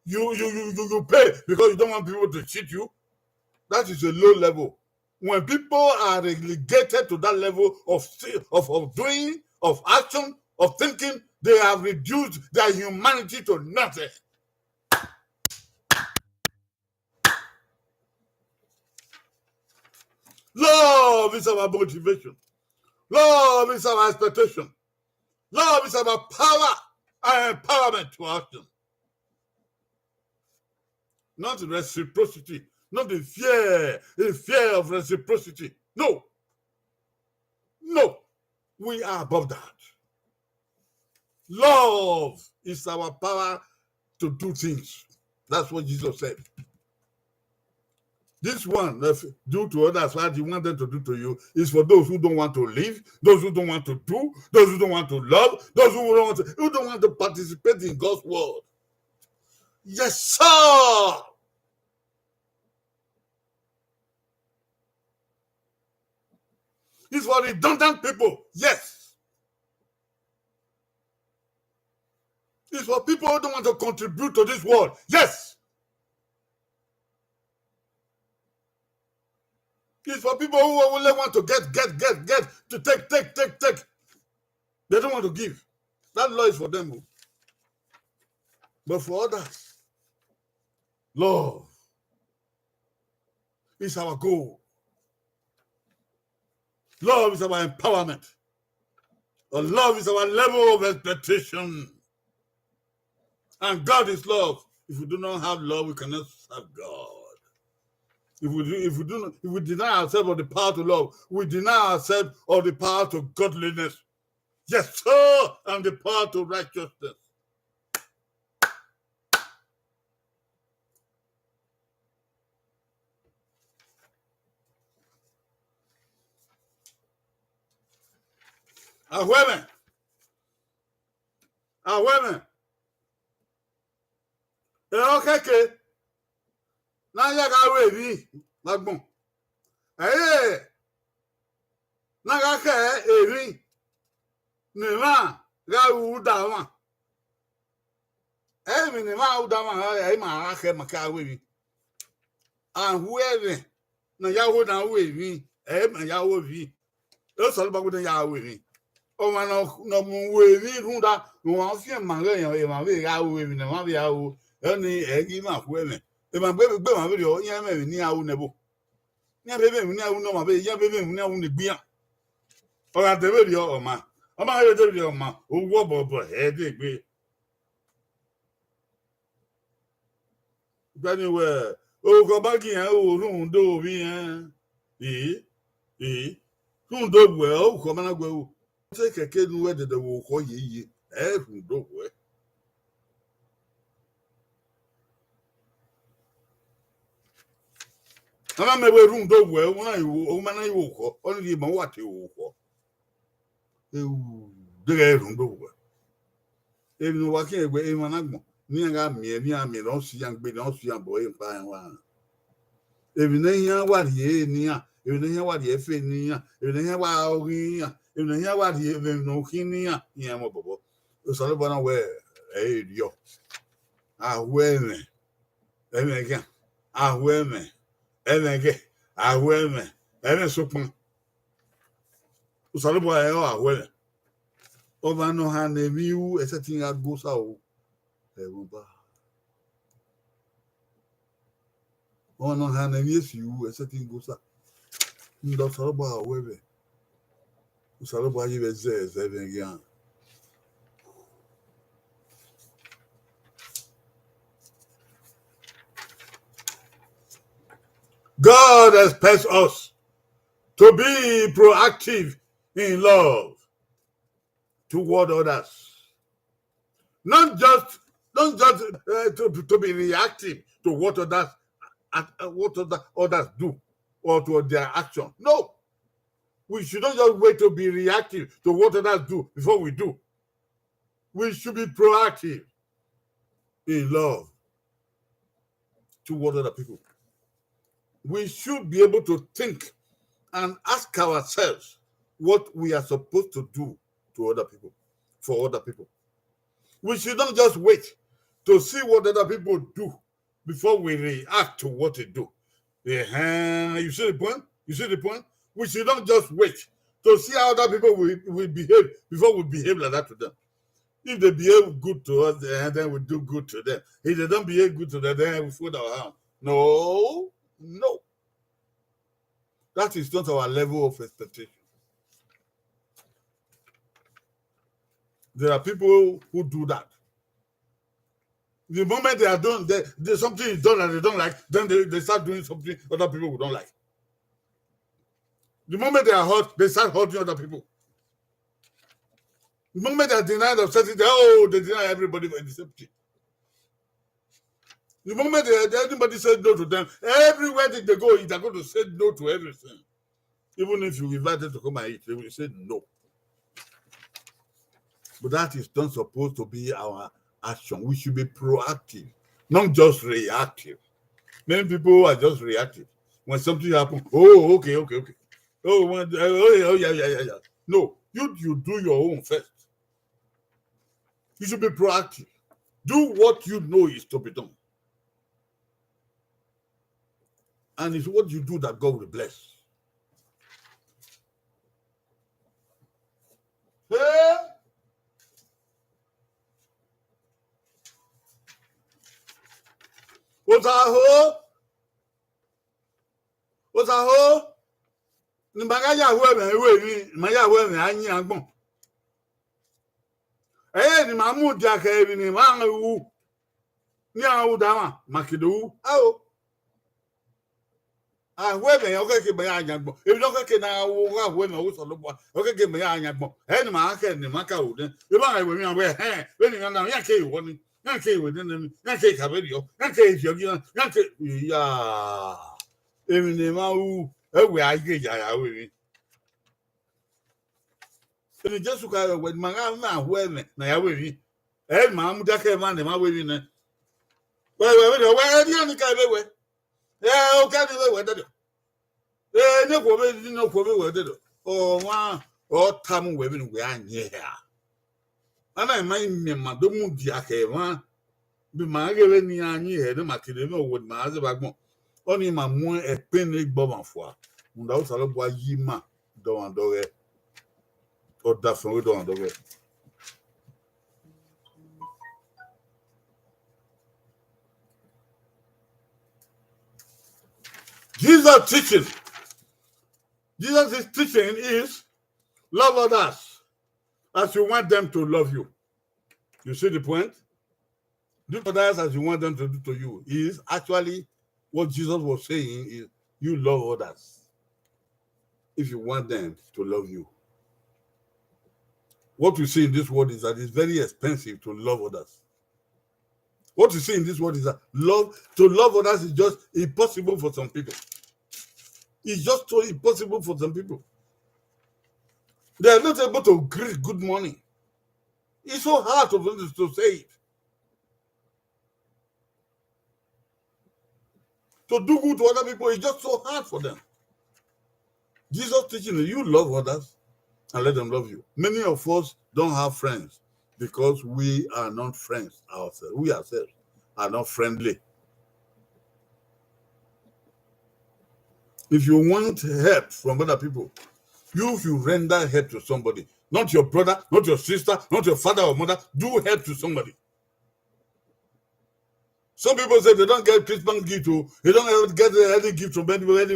You pay because you don't want people to cheat you. That is a low level. When people are relegated to that level of doing, of action, of thinking, they have reduced their humanity to nothing. Love is our motivation. Love is our expectation. Love is our power and empowerment to action. Not reciprocity, not the fear of reciprocity. No. We are above that. Love is our power to do things. That's what Jesus said. This one, do to others what you want them to do to you, is for those who don't want to live, those who don't want to do, those who don't want to love, those who don't want to participate in God's word. Yes, sir. It's for redundant people. Yes. It's for people who don't want to contribute to this world. Yes. It's for people who only want to get, to take. They don't want to give. That law is for them. But for others, love is our goal. Love is our empowerment. Or love is our level of expectation. And God is love. If we do not have love, we cannot serve God. If we deny ourselves of the power to love, we deny ourselves of the power to godliness. Yes, sir, and the power to righteousness. Women. Okay. Now you got away, Magbon. Hey, now I can't Nema, Gaudawa. Hey, Nema, Udama, I have my car with me. And whoever, now Yahoo down with me, and Yahoo V. That's all about the Yahoo with me. Oh, man, no, we Runda, who are few Mangay, my way out with me, and my Yahoo, only a game of women. If my baby go on video, yeah, maybe near Unabo. Yeah, baby, we now know my baby, yeah, baby, we now only be up. Or at the video, man. I'm not a video, man. Who wobble, headache. Anywhere. Oh, go back here, oh, don't do me, don't do well, come and go. Take a kid whether the will call ye, who do well. I'm a room do well when I walk, only my what you walk. The air don't do well. If you walk here, where even near me, don't see young baby, don't see young boy and fine one. If you know what he near, if you know what he feel near, if you know what we if you know what he even know he near, Yamabo. It's all about where, yo. Women, and again, women. And again, women, and so on. So, well, over no hand, a view, a setting out goes out. Oh, no hand, and yes, you, a setting goes out. That's all about women. It's all about you, as again. God expects us to be proactive in love toward others. Not just to be reactive to what others do or to their action. No. We should not just wait to be reactive to what others do before we do. We should be proactive in love toward other people. We should be able to think and ask ourselves what we are supposed to do to other people, for other people. We should not just wait to see what other people do before we react to what they do. You see the point? You see the point? We should not just wait to see how other people will behave before we behave like that to them. If they behave good to us, then we do good to them. If they don't behave good to them, then we fold our hand. No. That is not our level of expectation. There are people who do that. The moment they are doing, something is done that they don't like, then they start doing something other people who don't like. The moment they are hurt, they start hurting other people. The moment they are denied of something, they deny everybody for the same thing. The moment anybody says no to them, everywhere they go, they are going to say no to everything. Even if you invite them to come and eat, they will say no. But that is not supposed to be our action. We should be proactive, not just reactive. Many people are just reactive. When something happens, okay. Yeah. No, you do your own first. You should be proactive. Do what you know is to be done. And it's what you do that God will bless. Hey! What's a ho? Nimagaya we anyi agbon. Ni mamu jaka ebi ni ma wu. Ni awu dawa makidu. Awo. We be okeke be anyagbon. Ebi okeke na wo we me wo so lo bo. Okeke be anyagbon. Ni ma aka ni maka wo den. E ba we mi we we ni na ya ke wo ni. Ya ke we den ni. Ya ke ka be dio. Ya ke jogi ya ke ya. Ebi ni ma wu. We ageja ya we. Ni Jesu ka we manga na ho me na ya we. Ma mu da ke ma ne ma we ni. We di ni ka be we. O ka ni we do. Ne ko be ni no ko be we do. O tam we bi ni we anye ya. Ana ma ni ma do mu di aka ma bi ma ge we ni anye he ne ma kide no wo ma ze ba gbon. Oni ma mu e pe ni gbo ma fo a. Mu da o salo bo yi ma do wan do re. O da fun we do wan do re. Jesus' teaching is love others as you want them to love you. You see the point? Do others as you want them to do to you is actually what Jesus was saying is you love others if you want them to love you. What we see in this world is that it's very expensive to love others. What you see in this world is that to love others is just impossible for some people. It's just so impossible for some people. They are not able to greet good morning. It's so hard to say it. To do good to other people is just so hard for them. Jesus teaching you love others and let them love you. Many of us don't have friends because we are not friends ourselves. We ourselves are not friendly. If you want help from other people, you render help to somebody. Not your brother, not your sister, not your father or mother. Do help to somebody. Some people say they don't get Christmas gift, they don't get any gift from anywhere.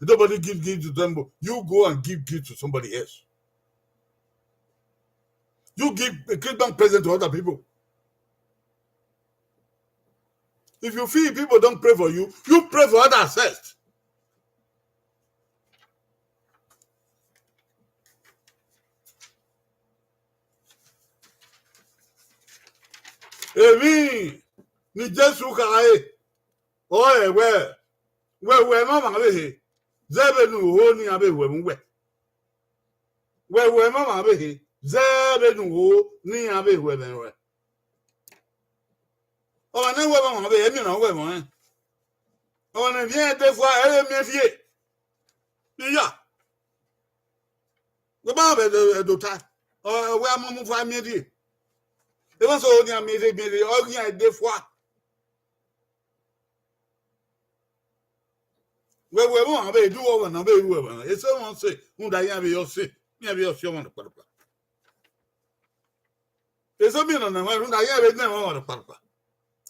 Nobody gives gift to them. You go and give gift to somebody else. You give a Christmas present to other people. If you feel people don't pray for you, you pray for others first. Èmi ni Jésù kàáyé. Wẹ̀wẹ̀ má màá bèhè. Zẹ́bẹ̀nu òhó ní abẹ́wẹ̀ mú wẹ̀. Wẹ̀wẹ̀ má màá bèhè. Zẹ́bẹ̀nu òhó ní abẹ́wẹ̀ mẹ́wẹ̀. Ọ̀wà ní wẹ̀ má màá bèhè. Èmi náà wẹ̀ mọ́ ẹ́. Ọ̀wà ní bí ẹ̀ dé fún ẹ̀rẹ́ mi fìyè. Ìyá. The Baba do ta. Or where Mamma for me. It was only a meeting, only a day for. We won't be do over and obey women. It's someone say, who I am your sick. Maybe you're showing the papa. There's a million and one I have never on the papa.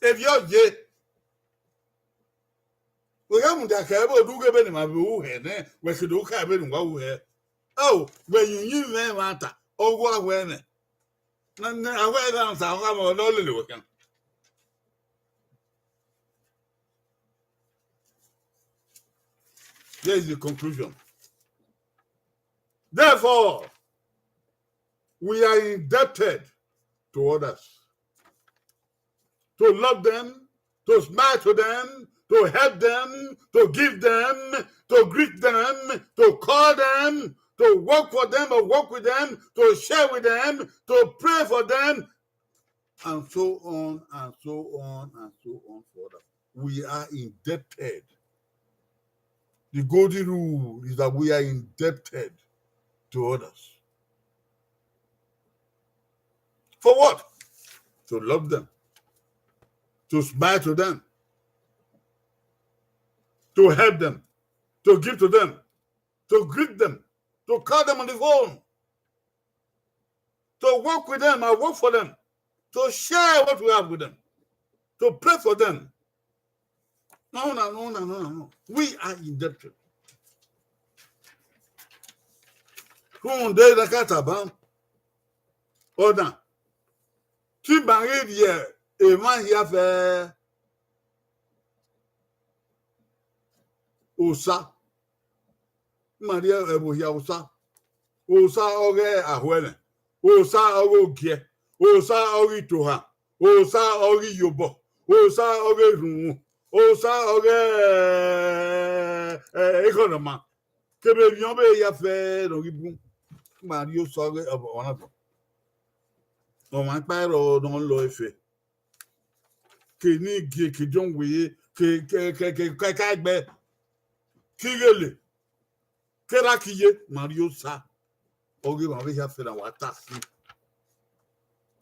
If you're yet, we haven't that cable do give any my boo head, where should do cabin go here. Oh, when you knew me, Mata, oh, what when? None I wear down, so I'm on all the weekend. There's the conclusion. Therefore, we are indebted to others, to love them, to smile to them, to help them, to give them, to greet them, to call them, to work for them or work with them, to share with them, to pray for them, and so on and so on and so on for others. We are indebted. The golden rule is that we are indebted to others. For what? To love them, to smile to them, to help them, to give to them, to greet them, to call them on the phone, to work with them and work for them, to share what we have with them, to pray for them. No. We are indebted. Who they the cataban? Oda. Tí bàrẹ̀ díẹ̀, èèmọ̀ yà fẹ́ òòṣà. Maria Ebuhia Osa. Osa Oghe Ahwene. Osa Oghe. Osa Oghe Toha. Osa Oghe Yobo. Osa Oghe Rumu. Osa Oghe Ekonoma. Kebe Yombe Yafe Nogibun. Mario Soghe of Onapo. No man pyro don't lo efe. Kini ki John Wee. Kagbe. Kigele. Kerakiye Mario Sa. Oghe ma be here for na wata si.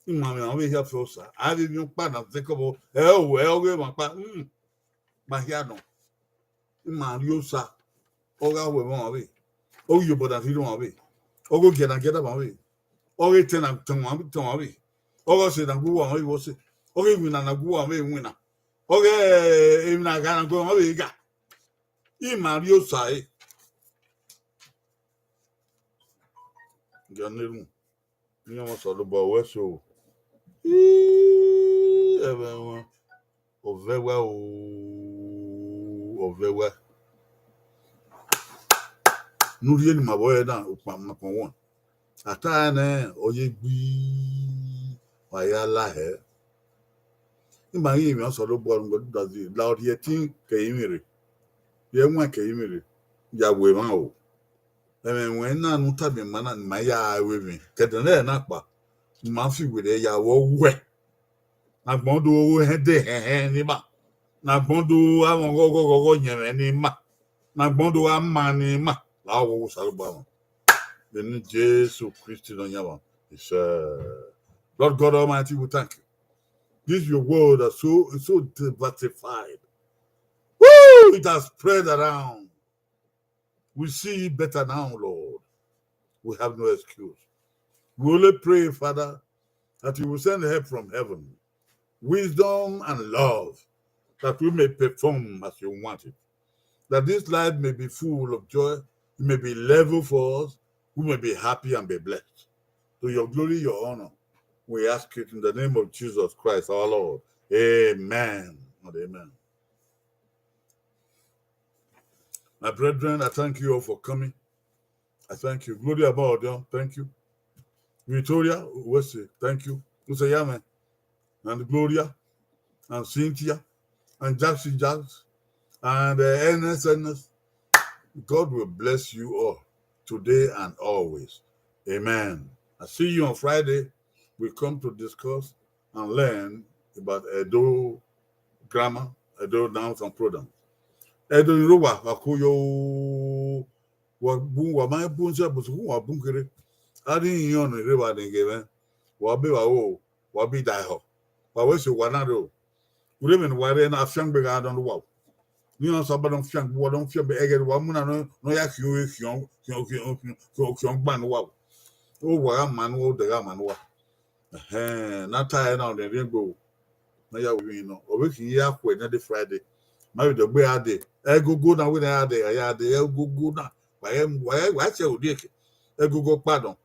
Imami ma be here for sa. Ari mi pa na zekobo. Oghe ma pa. Ma here no. Mario Sa. Oga we ma be. Oghe yo boda fi ma be. Oghe get ma be. Oghe tena ton be. Oghe se na gu wa ma se. Oghe wi na gu wa ma wi na. Oghe emi na ga na go ma be ga. Mario Sa e. Ganelu. Ni wọ́n sọ ló bọ̀ wẹ́ so. Ẹ̀bẹ̀ wọn. Ọ̀vẹ́wẹ́ o. Ọ̀vẹ́wẹ́. Nuri ẹni màbọ̀ yẹn náà òpá màpọ̀ wọn. Àtàyà náà ọyẹ gbìí wàyà láhẹ́. Nígbà yìí mi sọ ló bọ̀ ọ̀run gbọ́dọ̀ dàdí. Láọ̀dì yẹ tí kẹ̀yìn mi rè. Yẹ wọ́n kẹ̀yìn mi rè. Ìyàwó ẹ̀ máa o. When I no tabi mana my ya with me. Kedene na pa. Ma fi with ya wo we. Na gbondo he ni ma. Na gbondo awon gogo yen ni ma. Na gbondo ama ni ma. La wo saluba. Then Jesus Christ no yawa. Lord God Almighty, we thank you. This your word is so diversified. Woo! It has spread around. We see better now, Lord. We have no excuse. We only pray, Father, that you will send help from heaven, wisdom and love, that we may perform as you want it. That this life may be full of joy, it may be level for us, we may be happy and be blessed. To your glory, your honor, we ask it in the name of Jesus Christ, our Lord. Amen and amen. My brethren, I thank you all for coming. I thank you. Gloria Baodio, thank you. Victoria, Wesley, thank you. Musayame, and Gloria, and Cynthia, and Jackson Jacks, and Ernest. God will bless you all today and always. Amen. I see you on Friday. We come to discuss and learn about Edo grammar, Edo nouns and pronouns. Edo Yoruba, Wakuyo, Wabun, Wamai Bunza, Busu, Wabunkere. Adi yon river den given. Wabi wa wabi die ho. Wa so wanado. Uremen ware na afyan be ga don wow. Ni on so ba don fian bo don fian be ege wa mu na no ya kion gban wow. O wa man wo de ga man wa. Na tie na the rainbow. Na ya we no. Obi ki ya kwe na the Friday. Ma we the gbe ade. Go na we na ade ya ade go na. Wa che odi eke. Go pardon.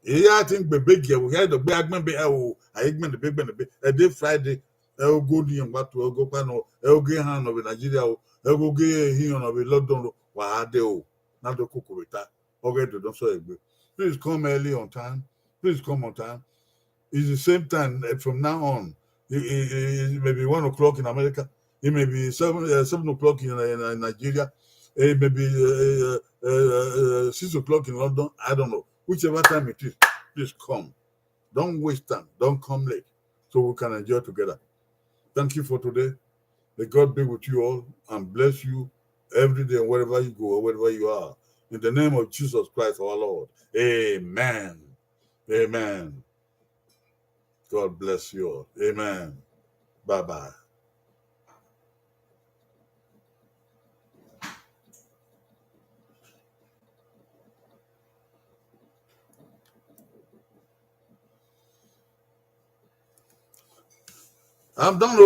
Yeah, I think the big year we had the big man be I the big man a day Friday. I'll go to him what to go pano. I'll get hand of Nigeria. I'll go get him of London. Why they not the cook with that. Okay, don't so agree. Please come early on time. Please come on time. It's the same time from now on. It may be 1 o'clock in America. It may be 7 o'clock in Nigeria. It may be 6 o'clock in London. I don't know. Whichever time it is, please come. Don't waste time. Don't come late. So we can enjoy together. Thank you for today. May God be with you all and bless you every day wherever you go or wherever you are. In the name of Jesus Christ our Lord. Amen. Amen. God bless you all. Amen. Bye-bye. I'm done.